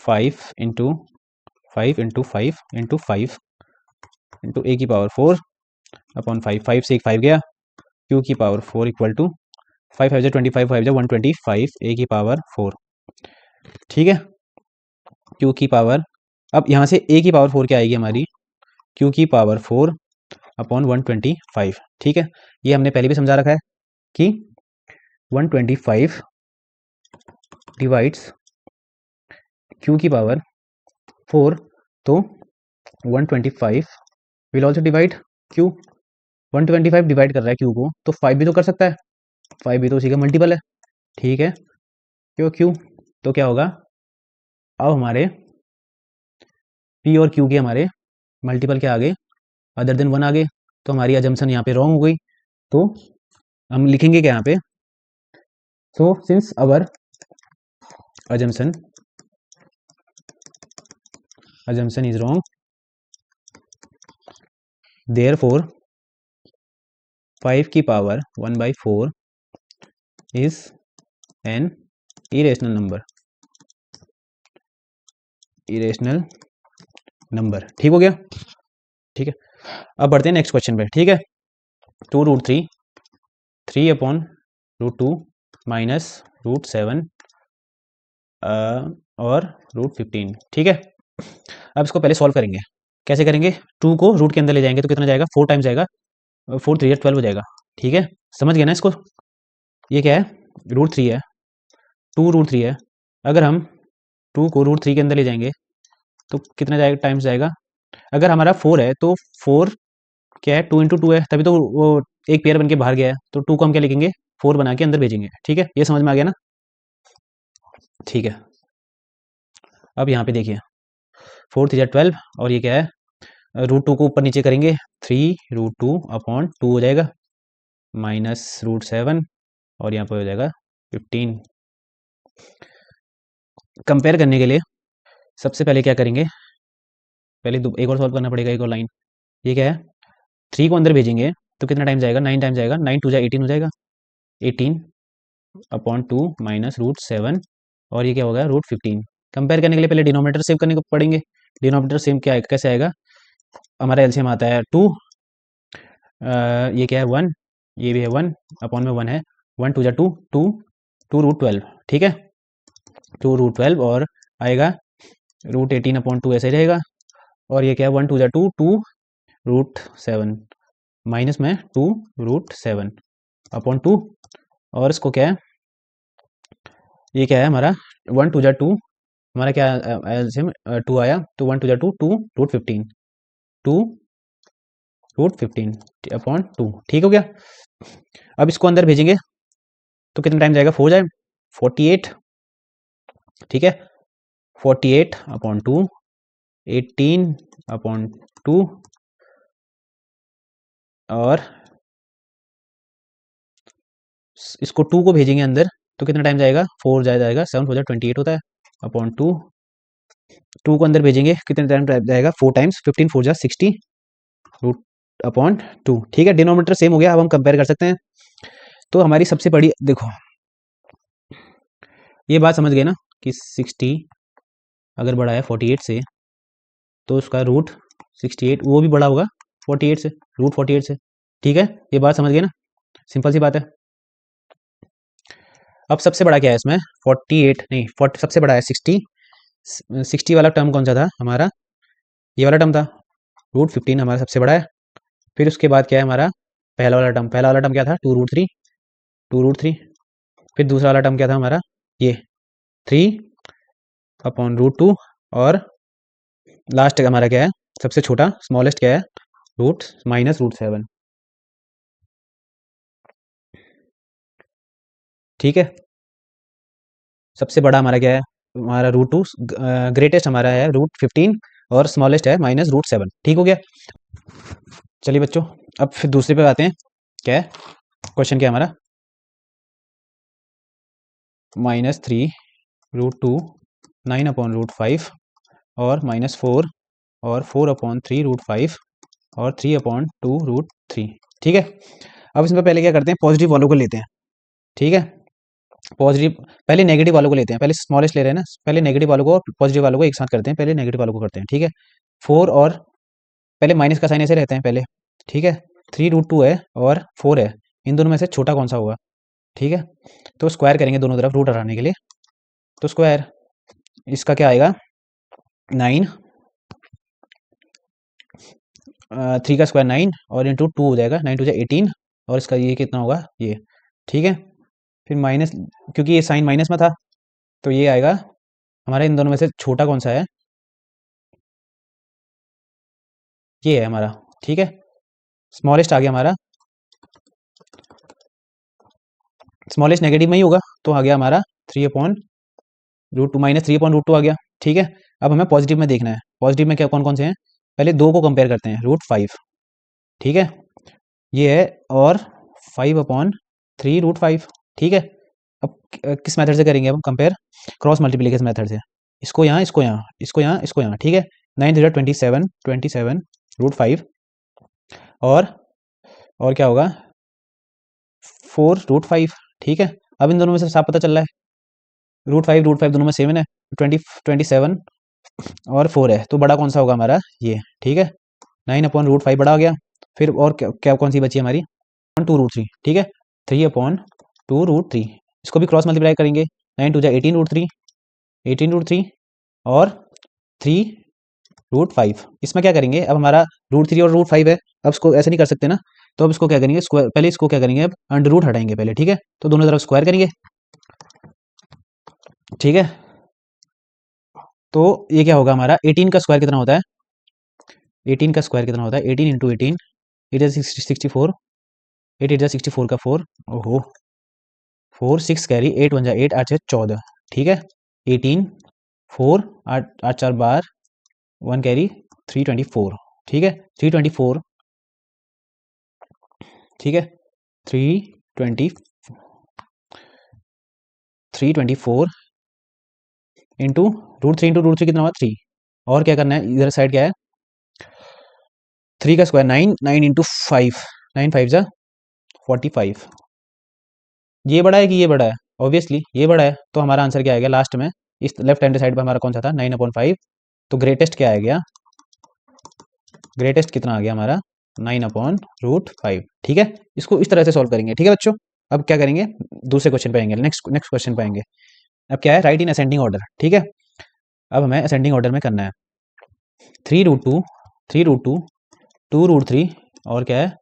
5 into 5 into 5 into 5 into a की पावर 4 अपॉन 5, 5 से एक 5 गया, q की पावर 4 इक्वल टू 5 है जो 25, 5 जो 125, a की पावर 4। ठीक है, q की पावर, अब यहाँ से a की पावर 4 क्या आएगी हमारी, q की पावर 4 अपॉन 125। ठीक है, ये हमने पहले भी समझा रखा है कि 125 डिवाइड्स q की पावर 4, तो 125 will also divide q। 125 divide कर रहा है q को, तो 5 भी तो कर सकता है, 5 भी तो उसी का मल्टीपल है। ठीक है, क्यों q, तो क्या होगा, अब हमारे p और q के हमारे मल्टीपल क्या आ गए, अदर देन 1 आ गए, तो हमारी अजम्पशन यहाँ पे रॉन्ग हो गई। तो हम लिखेंगे क्या यहाँ पे, so since our assumption is wrong, therefore 5 की power 1/4 is an irrational number। ठीक हो गया। ठीक है, अब बढ़ते हैं नेक्स्ट क्वेश्चन पे। ठीक है, 2√3 3 अपॉन √2 माइनस √7 और √15। ठीक है, अब इसको पहले सॉल्व करेंगे। कैसे करेंगे, 2 को रूट के अंदर ले जाएंगे तो कितना जाएगा, 4 टाइम्स जाएगा, 4 3 12 हो जाएगा। ठीक है, समझ गया ना इसको, ये क्या है, √3 है, 2√3 है, अगर हम 2 को √3 के अंदर ले जाएंगे तो कितना जाएगा, टाइम्स जाएगा। अगर हमारा 4 है तो 4 क्या है, 2 इंटू 2 है, तभी तो वो एक पेयर बन के बाहर गया है, तो 2 को हम क्या लिखेंगे, 4 बना के अंदर भेजेंगे। ठीक है, ये समझ में आ गया ना। ठीक है, अब यहाँ पे देखिए 4 3 12 और ये क्या है, √2 को ऊपर नीचे करेंगे, 3√2 अपॉन 2 हो जाएगा, माइनस √7 और यहाँ पर हो जाएगा 15। कंपेयर करने के लिए सबसे पहले क्या करेंगे, पहले एक और सॉल्व करना पड़ेगा, एक और लाइन। ये क्या है, 3 को अंदर भेजेंगे तो कितना टाइम जाएगा, 9 टाइम जाएगा, 9 2 18 हो जाएगा, 18 अपॉन 2 माइनस √7 और ये क्या होगा, √15। कंपेयर करने के लिए पहले डिनोमिनेटर सेव करने को पड़ेंगे। डिनोमिनेटर सेव क्या है, कैसे आएगा, हमारा एलसीएम आता है 2, ये क्या है 1 ये भी है 1 अपॉन में 1 है, 1 2 जा 2 2 2 रूट 12, ठीक है, 2 रूट 12 और आएगा रूट 18 अपॉन 2 ऐसे ही रहेगा। और ये क्या है 1 2 जा 2 2 रूट 7 माइनस में 2 रूट 7 अपॉन 2 और इसको क्या है, ये क्या है हमारा 1 2 जा 2 हमारा क्या एलसीएम 2 आया, तो 1 2 जा 2 2 रूट 15 2 रूट 15 अपॉन 2, ठीक हो गया। अब इसको अंदर भेजेंगे तो कितना टाइम जाएगा, 4 जाए 48, ठीक है, 48 अपॉन 2 18 अपॉन 2 और इसको 2 को भेजेंगे अंदर तो कितना टाइम जाएगा, 4 जाएगा 7 4 28 होता है अपॉन 2 2 को अंदर भेजेंगे कितने टाइम जाएगा, 4 टाइम्स 15 4 60 रूट अपॉन 2, ठीक है, डिनोमिनेटर सेम हो गया। अब हम कंपेयर कर सकते हैं। तो हमारी सबसे बड़ी देखो ये बात समझ गए ना कि 60 अगर बड़ा है 48 से तो उसका रूट 68 वो भी बड़ा होगा 48 से, रूट 48 से, ठीक है, ये बात समझ गए ना, सिंपल सी बात है। अब सबसे बड़ा क्या है इसमें, 48 नहीं 40, सबसे बड़ा है 60, 60 वाला टर्म कौन सा था हमारा, ये वाला टर्म था, रूट 15 हमारा सबसे बड़ा है। फिर उसके बाद क्या है हमारा पहला वाला टर्म क्या था, 2 रूट 3 2 रूट 3। फिर दूसरा वाला टर्म क्या था हमारा, ये 3 अपॉन रूट 2 और लास्ट हमारा क्या है, सबसे छोटा स्मॉलेस्ट क्या है, रूट माइनस रूट 7, ठीक है। सबसे बड़ा हमारा क्या है, हमारा रूट 2, ग्रेटेस्ट हमारा है रूट 15 और स्मॉलेस्ट है माइनस रूट 7, ठीक हो गया। चलिए बच्चों अब फिर दूसरे पे आते हैं, क्या है क्वेश्चन, क्या हमारा -3 रूट 2 9 अपॉन रूट 5 और -4 और 4 अपॉन 3 रूट 5 और 3 अपॉन 2 रूट 3, ठीक है। अब इसमें पहले क्या करते हैं, पॉजिटिव वालों को लेते हैं, ठीक है, पॉजिटिव पहले नेगेटिव वालों को लेते हैं, पहले स्मॉलेस्ट ले रहे हैं ना, पहले नेगेटिव वालों को और पॉजिटिव वालों को एक साथ करते हैं, पहले नेगेटिव वालों को करते हैं, ठीक है। 4 और पहले माइनस का साइन ऐसे रहते हैं पहले, ठीक है, 3 रूट 2 है और 4 है, इन दोनों में से छोटा कौन सा होगा, ठीक है। तो स्क्वायर करेंगे दोनों तरफ रूट हटाने के लिए, तो स्क्वायर इसका क्या आएगा 9 3 का स्क्वायर 9 और इंटू 2 हो जाएगा, 9 2 जा 18 और इसका ये कितना होगा ये, ठीक है। फिर माइनस, क्योंकि ये साइन माइनस में था तो ये आएगा हमारा, इन दोनों में से छोटा कौन सा है, ये है हमारा, ठीक है। स्मॉलेस्ट आ गया हमारा, स्मॉलेस्ट नेगेटिव में ही होगा तो आ गया हमारा 3 अपॉन रूट 2 -3 अपॉन रूट 2 आ गया, ठीक है। अब हमें पॉजिटिव में देखना है, पॉजिटिव में क्या कौन कौन से हैं, पहले दो को कंपेयर करते हैं, रूट 5, ठीक है, ये है और 5 अपॉन 3 रूट 5, ठीक है। अब किस मेथड से करेंगे, अब कंपेयर क्रॉस मल्टीप्लिकेशन मेथड से, इसको यहाँ इसको यहाँ इसको यहाँ इसको यहाँ, ठीक है। 9 3 27 27 रूट 5 और क्या होगा 4 रूट 5, ठीक है। अब इन दोनों में से साफ पता चल रहा है रूट 5 दोनों में सेम है, 27 और 4 है, तो बड़ा कौन सा होगा हमारा ये, ठीक है। 9 अपॉन रूट 5 बड़ा आ गया। फिर और क्या कौन सी बची हमारी 2 रूट 3, ठीक है, 3 अपॉन 2 रूट 3, इसको भी क्रॉस मल्टीप्लाई करेंगे, 9 2 जा 18 रूट 3 18 रूट 3 और 3 रूट 5, इसमें क्या करेंगे, अब हमारा रूट 3 और रूट 5 है, अब इसको ऐसे नहीं कर सकते ना, तो अब इसको क्या करेंगे स्क्वायर, पहले इसको क्या करेंगे अब अंडर रूट हटाएंगे पहले, ठीक है, तो दोनों तरफ स्क्वायर करेंगे, ठीक है। तो ये क्या होगा हमारा 18 का स्क्वायर कितना होता है, 18 का स्क्वायर कितना होता है, 18 इंटू 18 इट इज 64, 8 8 जा 64 का 4, ओहो 4 6 कैरी 8 1 जा 8 8 6 14, ठीक है, 18 4 8 8 4 12 1 कैरी 324, ठीक है, 324, ठीक है, 324 इंटू रूट 3 कितना हुआ 3, और क्या करना है इधर साइड क्या है 3 का स्क्वायर 9 9 इंटू 5 9 5 जा 45, ये बड़ा है कि ये बड़ा है, ऑब्वियसली ये बड़ा है, तो हमारा आंसर क्या आएगा लास्ट में, इस लेफ्ट हैंड साइड पर हमारा कौन सा था 9 अपॉन 5, तो ग्रेटेस्ट क्या आ गया, ग्रेटेस्ट कितना आ गया हमारा 9/√5। ठीक है, इसको इस तरह से सॉल्व करेंगे। ठीक है बच्चों, अब क्या करेंगे, दूसरे क्वेश्चन पे आएंगे, नेक्स्ट नेक्स्ट क्वेश्चन पे आएंगे। अब क्या है, राइट इन असेंडिंग ऑर्डर। ठीक है, अब हमें असेंडिंग ऑर्डर में करना है। 3√2, 3√2, 2√3 और क्या है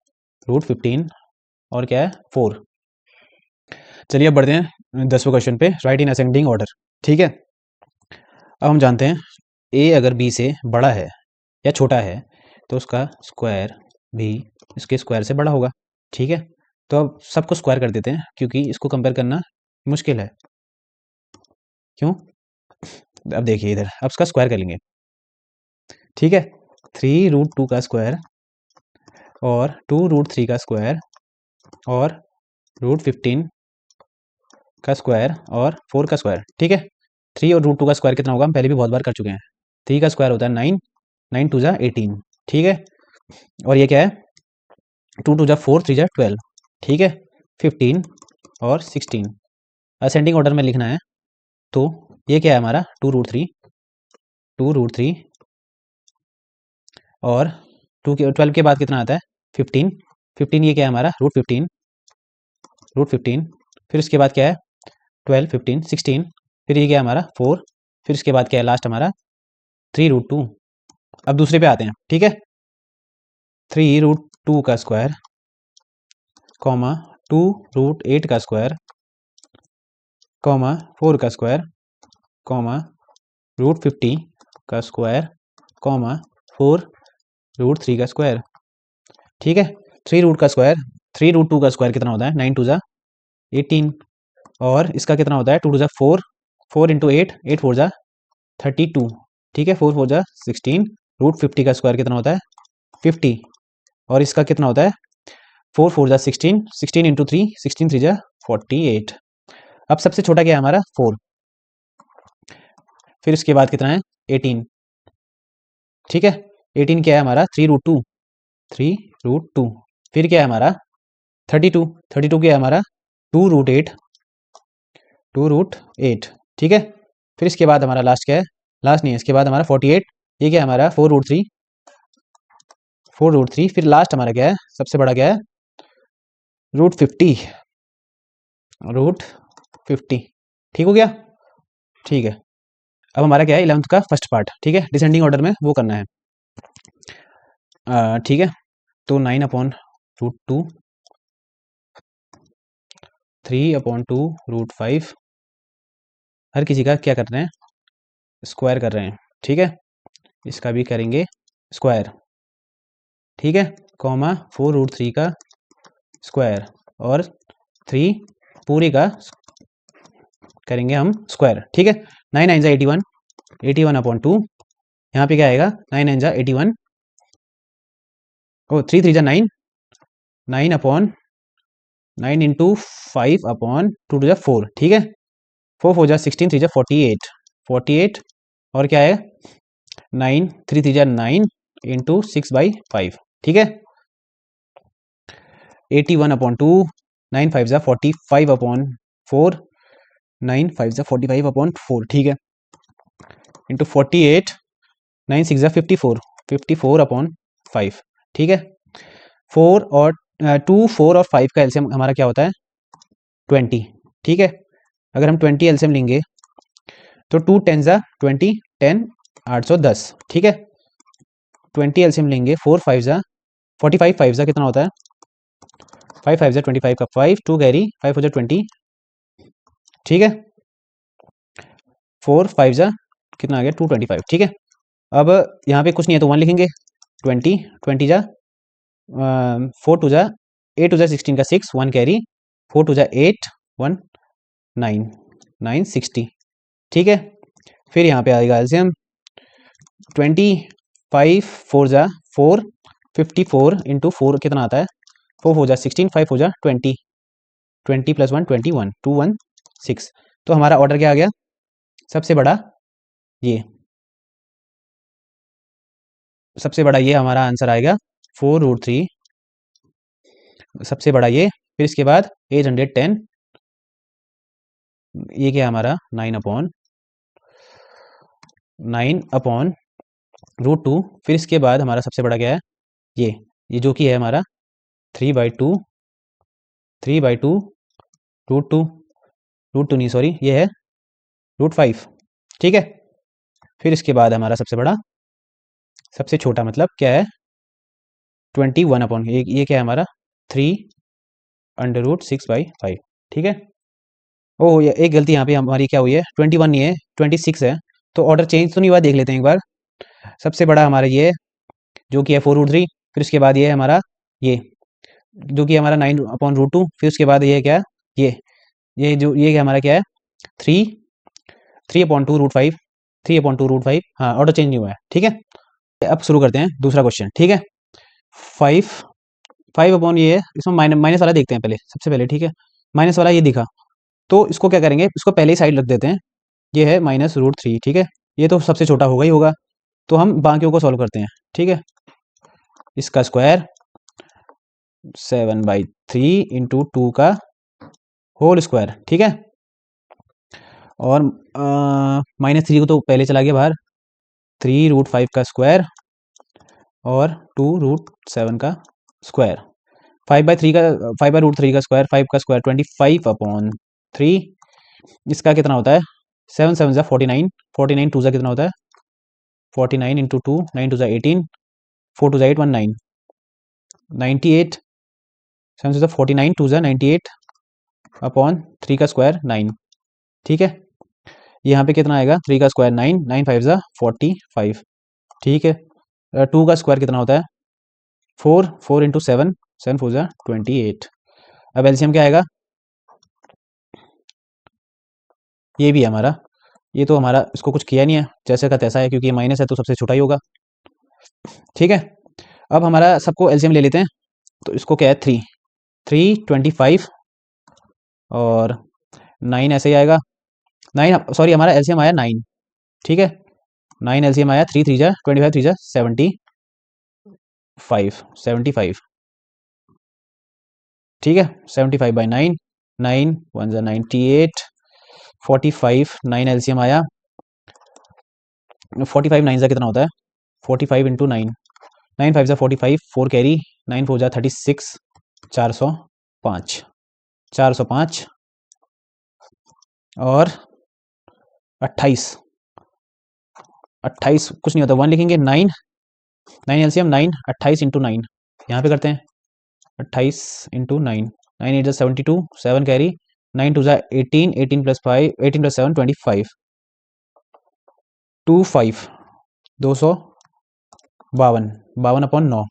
√15 और क्या है 4। चलिए अब बढ़ते हैं 10वें क्वेश्चन पे, राइट इन असेंडिंग ऑर्डर। ठीक है, अब हम जानते हैं ए अगर बी से बड़ा है या छोटा है तो उसका स्क्वायर भी इसके स्क्वायर से बड़ा होगा। ठीक है, तो अब सबको स्क्वायर कर देते हैं क्योंकि इसको कंपेयर करना मुश्किल है। क्यों, अब देखिए इधर, अब इसका स्क्वायर कर लेंगे। ठीक है, 3√2 का स्क्वायर और 2√3 का स्क्वायर और √15 का स्क्वायर और 4 का स्क्वायर। ठीक है, 3 और √2 का स्क्वायर कितना होगा, हम पहले भी बहुत बार कर चुके हैं। 3 का स्क्वायर होता है 9, 9 2 जा 18। ठीक है, और ये क्या है 2 2 जा 4, 3 जा 12। ठीक है, 15 और 16 असेंडिंग ऑर्डर में लिखना है। तो ये क्या है हमारा 2√3, 2√3 और 12 के बाद कितना आता है 15, 15 ये क्या है हमारा √15, √15, फिर उसके बाद क्या है 12, 15, 16, फिर ये क्या है हमारा 4, फिर उसके बाद क्या है लास्ट हमारा 3√2। अब दूसरे पे आते हैं। ठीक है, 3√2 का स्क्वायर कॉमा 2√8 का स्क्वायर कॉमा 4 का स्क्वायर कॉमा √50 का स्क्वायर कॉमा 4√3 का स्क्वायर। ठीक है, 3 रूट का स्क्वायर, 3√2 का स्क्वायर कितना होता है 9 2 जा 18 और इसका कितना होता है 2 2 जा 4, 4 इंटू 8, 8 4 जा 32। ठीक है, 4 4 जा 16, √50 का स्क्वायर कितना होता है 50 और इसका कितना होता है 4 4 जा 16, 16 इंटू 3, 16 3 जा 48। अब सबसे छोटा क्या है हमारा 4, फिर उसके बाद कितना है 18। ठीक है, 18 क्या है हमारा 3√2, 3√2, फिर क्या है हमारा 32, 32 क्या है हमारा 2√8, 2√8। ठीक है, फिर इसके बाद हमारा लास्ट क्या है, लास्ट नहीं है, इसके बाद हमारा 48, ये क्या है हमारा 4√3, 4√3, फिर लास्ट हमारा क्या है सबसे बड़ा क्या है √50, √50। ठीक हो गया। ठीक है, अब हमारा क्या है 11th का फर्स्ट पार्ट। ठीक है, डिसेंडिंग ऑर्डर में वो करना है। ठीक है, तो 9/√2, 3/2√5, हर किसी का क्या कर रहे हैं स्क्वायर कर रहे हैं। ठीक है, इसका भी करेंगे स्क्वायर। ठीक है, कॉमा 4√3 का स्क्वायर और 3 पूरे का करेंगे हम स्क्वायर। ठीक है, 9 9 जा 81, 81/2, यहाँ पे क्या आएगा 9 9 जा 81, ओ 3 3 जा 9, 9/9 इंटू 5/2 टू जा 4। ठीक है, 4 4 जा 16, 3 जा 48, 48 और क्या है 9, 3 3 जा 9 इंटू 6/5। ठीक है, 81/2, 9 5 जा 45/4, 9 5 जा 45/4। ठीक है, इंटू 48, 9 6 जा 54, 54/5। ठीक है, 4 और 2 4 और 5 का एलसीएम हमारा क्या होता है 20। ठीक है, अगर हम 20 एलसीएम लेंगे तो 2 10 जा 20, 10 810। ठीक है, 20 एलसीएम लेंगे 4 5 जा 45, 5 जा कितना होता है 5 5 जा 25 का 5, 2 कैरी 5 हो जा 20। ठीक है, 4 5 जा कितना आ गया 225। ठीक है, अब यहाँ पे कुछ नहीं है तो 1 लिखेंगे, 20 20 जा 4 2 जा 8 2 जा 16 का 6, 1 कैरी 4 2 जा 8, 1 9 9 60। ठीक है, फिर यहाँ पे आएगा एलसीएम 25 4 जा 4, 54 इंटू 4 कितना आता है 4 हो जा 16, 5 हो जा 20, 20 प्लस 1 21, 216। तो हमारा ऑर्डर क्या आ गया सबसे बड़ा ये, सबसे बड़ा ये हमारा आंसर आएगा 4√3, सबसे बड़ा ये, फिर इसके बाद 810, ये क्या हमारा 9/2, फिर इसके बाद हमारा सबसे बड़ा क्या है ये ये जो कि है हमारा 3/2 √2 नहीं सॉरी, ये है √5, ठीक है। फिर इसके बाद हमारा सबसे बड़ा, सबसे छोटा मतलब क्या है, 21 ये क्या है हमारा 3√6/5, ठीक है। ओह ये एक गलती यहाँ पे हमारी क्या हुई है, 21 नहीं है 26 है, तो ऑर्डर चेंज तो नहीं हुआ, देख लेते हैं एक बार। सबसे बड़ा हमारा ये जो कि है 4√3, फिर उसके बाद ये है हमारा ये जो कि हमारा 9/√2, फिर उसके बाद ये क्या है, ये हमारा क्या है 3/2 √5, 3/2 √5, हाँ ऑर्डर चेंज नहीं हुआ है, ठीक है। अब शुरू करते हैं दूसरा क्वेश्चन, ठीक है। 5 ये है, इसमें माइनस वाला देखते हैं पहले, सबसे पहले, ठीक है। माइनस वाला ये दिखा, तो इसको क्या करेंगे, इसको पहले ही साइड रख देते हैं। ये है -√3, ठीक है। ये तो सबसे छोटा होगा ही होगा, तो हम बाकियों को सॉल्व करते हैं, ठीक है। इसका स्क्वायर 7/3 इंटू 2 का होल स्क्वायर, ठीक है। और -3 को तो पहले चला गया बाहर, 3√5 का स्क्वायर और 2√7 का स्क्वायर, 5/3 का स्क्वायर, 5 का स्क्वायर 25/3, इसका कितना होता है 7 7 जा 49, 49 2 जा कितना होता है 49 इंटू 2, 9 2 जा 18, 4 2 जा 8, 19, 98, 7 से 49 2 जा 98/3 का स्क्वायर 9, ठीक है। यहाँ पे कितना आएगा 3 का स्क्वायर 9, 9 5 जा 45, ठीक है। 2 का स्क्वायर कितना होता है 4, 4 इंटू 7, 7 4 जा 28। अब एलसीएम क्या आएगा, ये भी है हमारा, ये तो हमारा इसको कुछ किया नहीं है, जैसे का तैसा है, क्योंकि ये माइनस है तो सबसे छोटा ही होगा, ठीक है। अब हमारा सबको एलसीएम ले लेते हैं, तो इसको क्या है 3 25 और 9 ऐसे ही आएगा, 9 सॉरी हमारा एलसीएम आया 9, ठीक है। 9 एलसीएम आया, 3 3 जा 25, 3 जा 75, ठीक है। 75/9, 9 1 जा 98, 45, 9 एलसीएम आया, 45 9 जा कितना होता है 45 इंटू 9, 9 5 जा 45, 4 कैरी, 9 4 जा 36, 405, 405 और 28, 28 कुछ नहीं होता, 1 लिखेंगे, 9 9 एलसीएम 9, 28 इंटू 9 यहाँ पे करते हैं, 28 इंटू 9, 9 8 जा 72, 7 कैरी, 9 2 जा 18, 18 प्लस 5, 18 प्लस 7 25, 25 252, 52/9।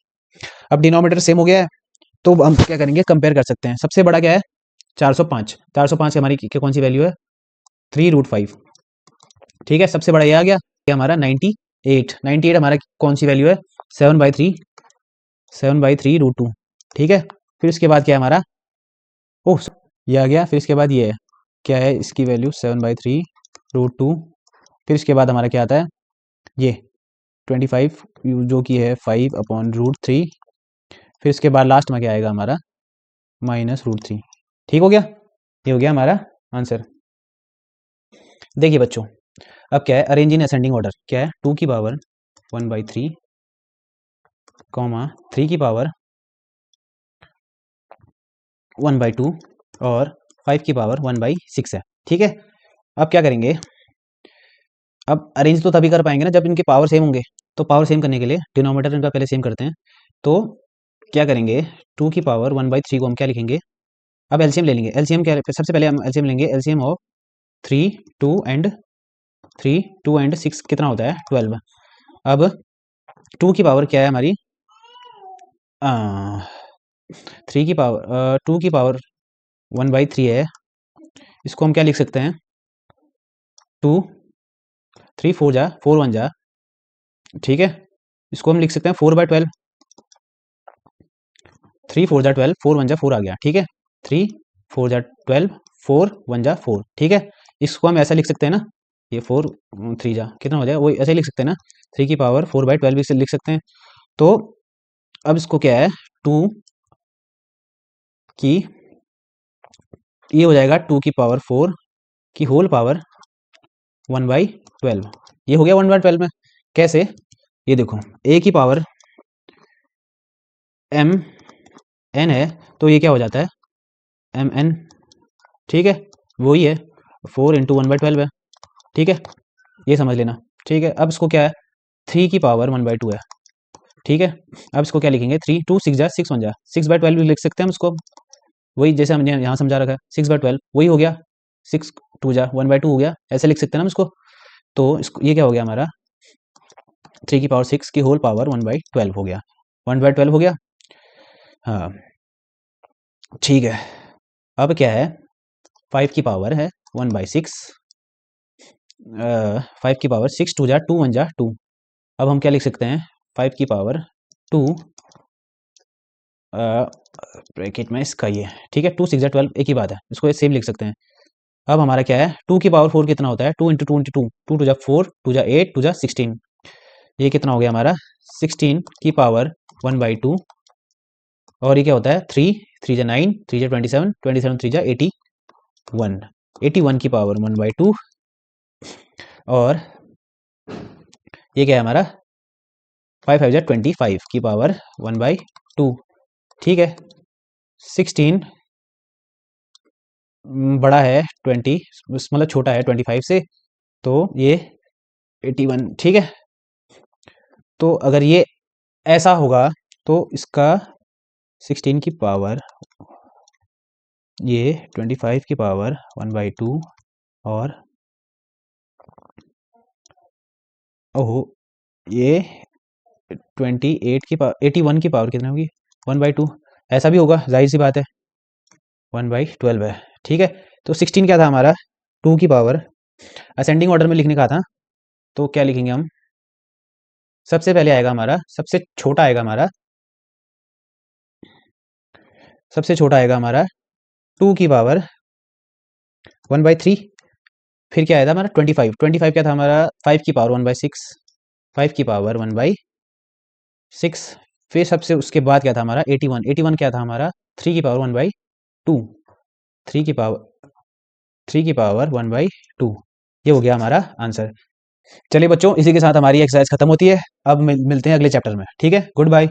अब डिनोमिनेटर सेम हो गया है, तो हम क्या करेंगे, कंपेयर कर सकते हैं। सबसे बड़ा क्या है 405, 405 हमारी कौन सी वैल्यू है 3√5, ठीक है। सबसे बड़ा ये आ गया, ये हमारा 98, 98 हमारा कौन सी वैल्यू है 7/3, 7/3√2, ठीक है। फिर इसके बाद क्या है हमारा, ओह ये आ गया, फिर इसके बाद ये है, क्या है इसकी वैल्यू 7/3√2, फिर इसके बाद हमारा क्या आता है ये 25 जो कि है 5/√3, फिर इसके बाद लास्ट में क्या आएगा हमारा -√3, ठीक हो गया। ये हो गया हमारा आंसर। देखिए बच्चों, अब क्या है अरेंज इन असेंडिंग ऑर्डर, क्या है 2 की पावर 1/3, 3 की पावर 1/2 और 5 की पावर 1/6 है, ठीक है। अब क्या करेंगे, अब अरेंज तो तभी कर पाएंगे ना जब इनके पावर सेम होंगे, तो पावर सेम करने के लिए डिनोमिनेटर इनका पहले सेम करते हैं। तो क्या करेंगे 2 की पावर 1/3 को हम क्या लिखेंगे, अब एलसीएम ले लेंगे। एलसीएम क्या, सबसे पहले हम एलसीएम लेंगे, एलसीएम ऑफ 3 2 एंड 6 कितना होता है 12। अब 2 की पावर क्या है हमारी 3 की पावर 2 की पावर 1/3 है, इसको हम क्या लिख सकते हैं 2 3 4 जा 4 1 जा, ठीक है। इसको हम लिख सकते हैं 4/12, 3 4 जा 12, 4 1 जा 4 आ गया, ठीक है। 3 4 जा 12, 4 1 जा 4, ठीक है। इसको हम ऐसा लिख सकते हैं ना, ये 4 3 जा कितना हो जाएगा, वही ऐसे लिख सकते हैं ना, 3 की पावर 4/12 भी लिख सकते हैं। तो अब इसको क्या है 2 की, ये हो जाएगा 2 की पावर 4 की होल पावर 1/12, ये हो गया 1/12 में। कैसे, ये देखो a की पावर एम एन है तो ये क्या हो जाता है एम एन, ठीक है, वही है 4 इंटू 1/12 है, ठीक है, ये समझ लेना, ठीक है। अब इसको क्या है 3 की पावर 1/2 है, ठीक है। अब इसको क्या लिखेंगे 3 2 6 जा 6 1 जा 6/12 भी लिख सकते हैं हम इसको, वही जैसे हमने यहाँ समझा रखा है 6/12 वही हो गया, 6 2 जा 1/2 हो गया, ऐसे लिख सकते हैं ना हम इसको। तो इसको ये क्या हो गया हमारा 3 की पावर 6 की होल पावर 1/12 हो गया, 1/12 हो गया, हाँ ठीक है। अब क्या है 5 की पावर है 1/6, 5 की पावर 6 2 जा 2 1 जा 2, अब हम क्या लिख सकते हैं 5 की पावर 2 ब्रैकेट में इसका ये, ठीक है, 2 6 जा 12 एक ही बात है, इसको सेम लिख सकते हैं। अब हमारा क्या है 2 की पावर 4 कितना होता है 2 इंटू 2 इंटू 2, 2 2 जा 4 2 जा 8 2 जा 16, ये कितना हो गया हमारा 16 की पावर 1/2, और ये क्या होता है 3 3 जा 9 3 जा 27 27 3 जा 81, 81 की पावर 1/2, और ये क्या है हमारा 5 5 जा 25 की पावर 1/2, ठीक है। 16 बड़ा है 20 मतलब छोटा है 25 से, तो ये 81, ठीक है। तो अगर ये ऐसा होगा तो इसका 16 की पावर ये 25 की पावर 1/2 और ओहो ये 28 की पावर 81 की पावर कितना होगी 1/2, ऐसा भी होगा जाहिर सी बात है 1/12 है, ठीक है। तो 16 क्या था हमारा 2 की पावर असेंडिंग ऑर्डर में लिखने का था, तो क्या लिखेंगे हम सबसे पहले आएगा हमारा सबसे छोटा आएगा हमारा 2 की पावर 1/3, फिर क्या आया था हमारा 25 25 क्या था हमारा 5 की पावर 1/6 5 की पावर 1/6, फिर सबसे उसके बाद क्या था हमारा 81 81 क्या था हमारा 3 की पावर 1/2 3 की पावर 1/2, ये हो गया हमारा आंसर। चलिए बच्चों इसी के साथ हमारी एक्सरसाइज खत्म होती है, अब मिलते हैं अगले चैप्टर में, ठीक है, गुड बाय।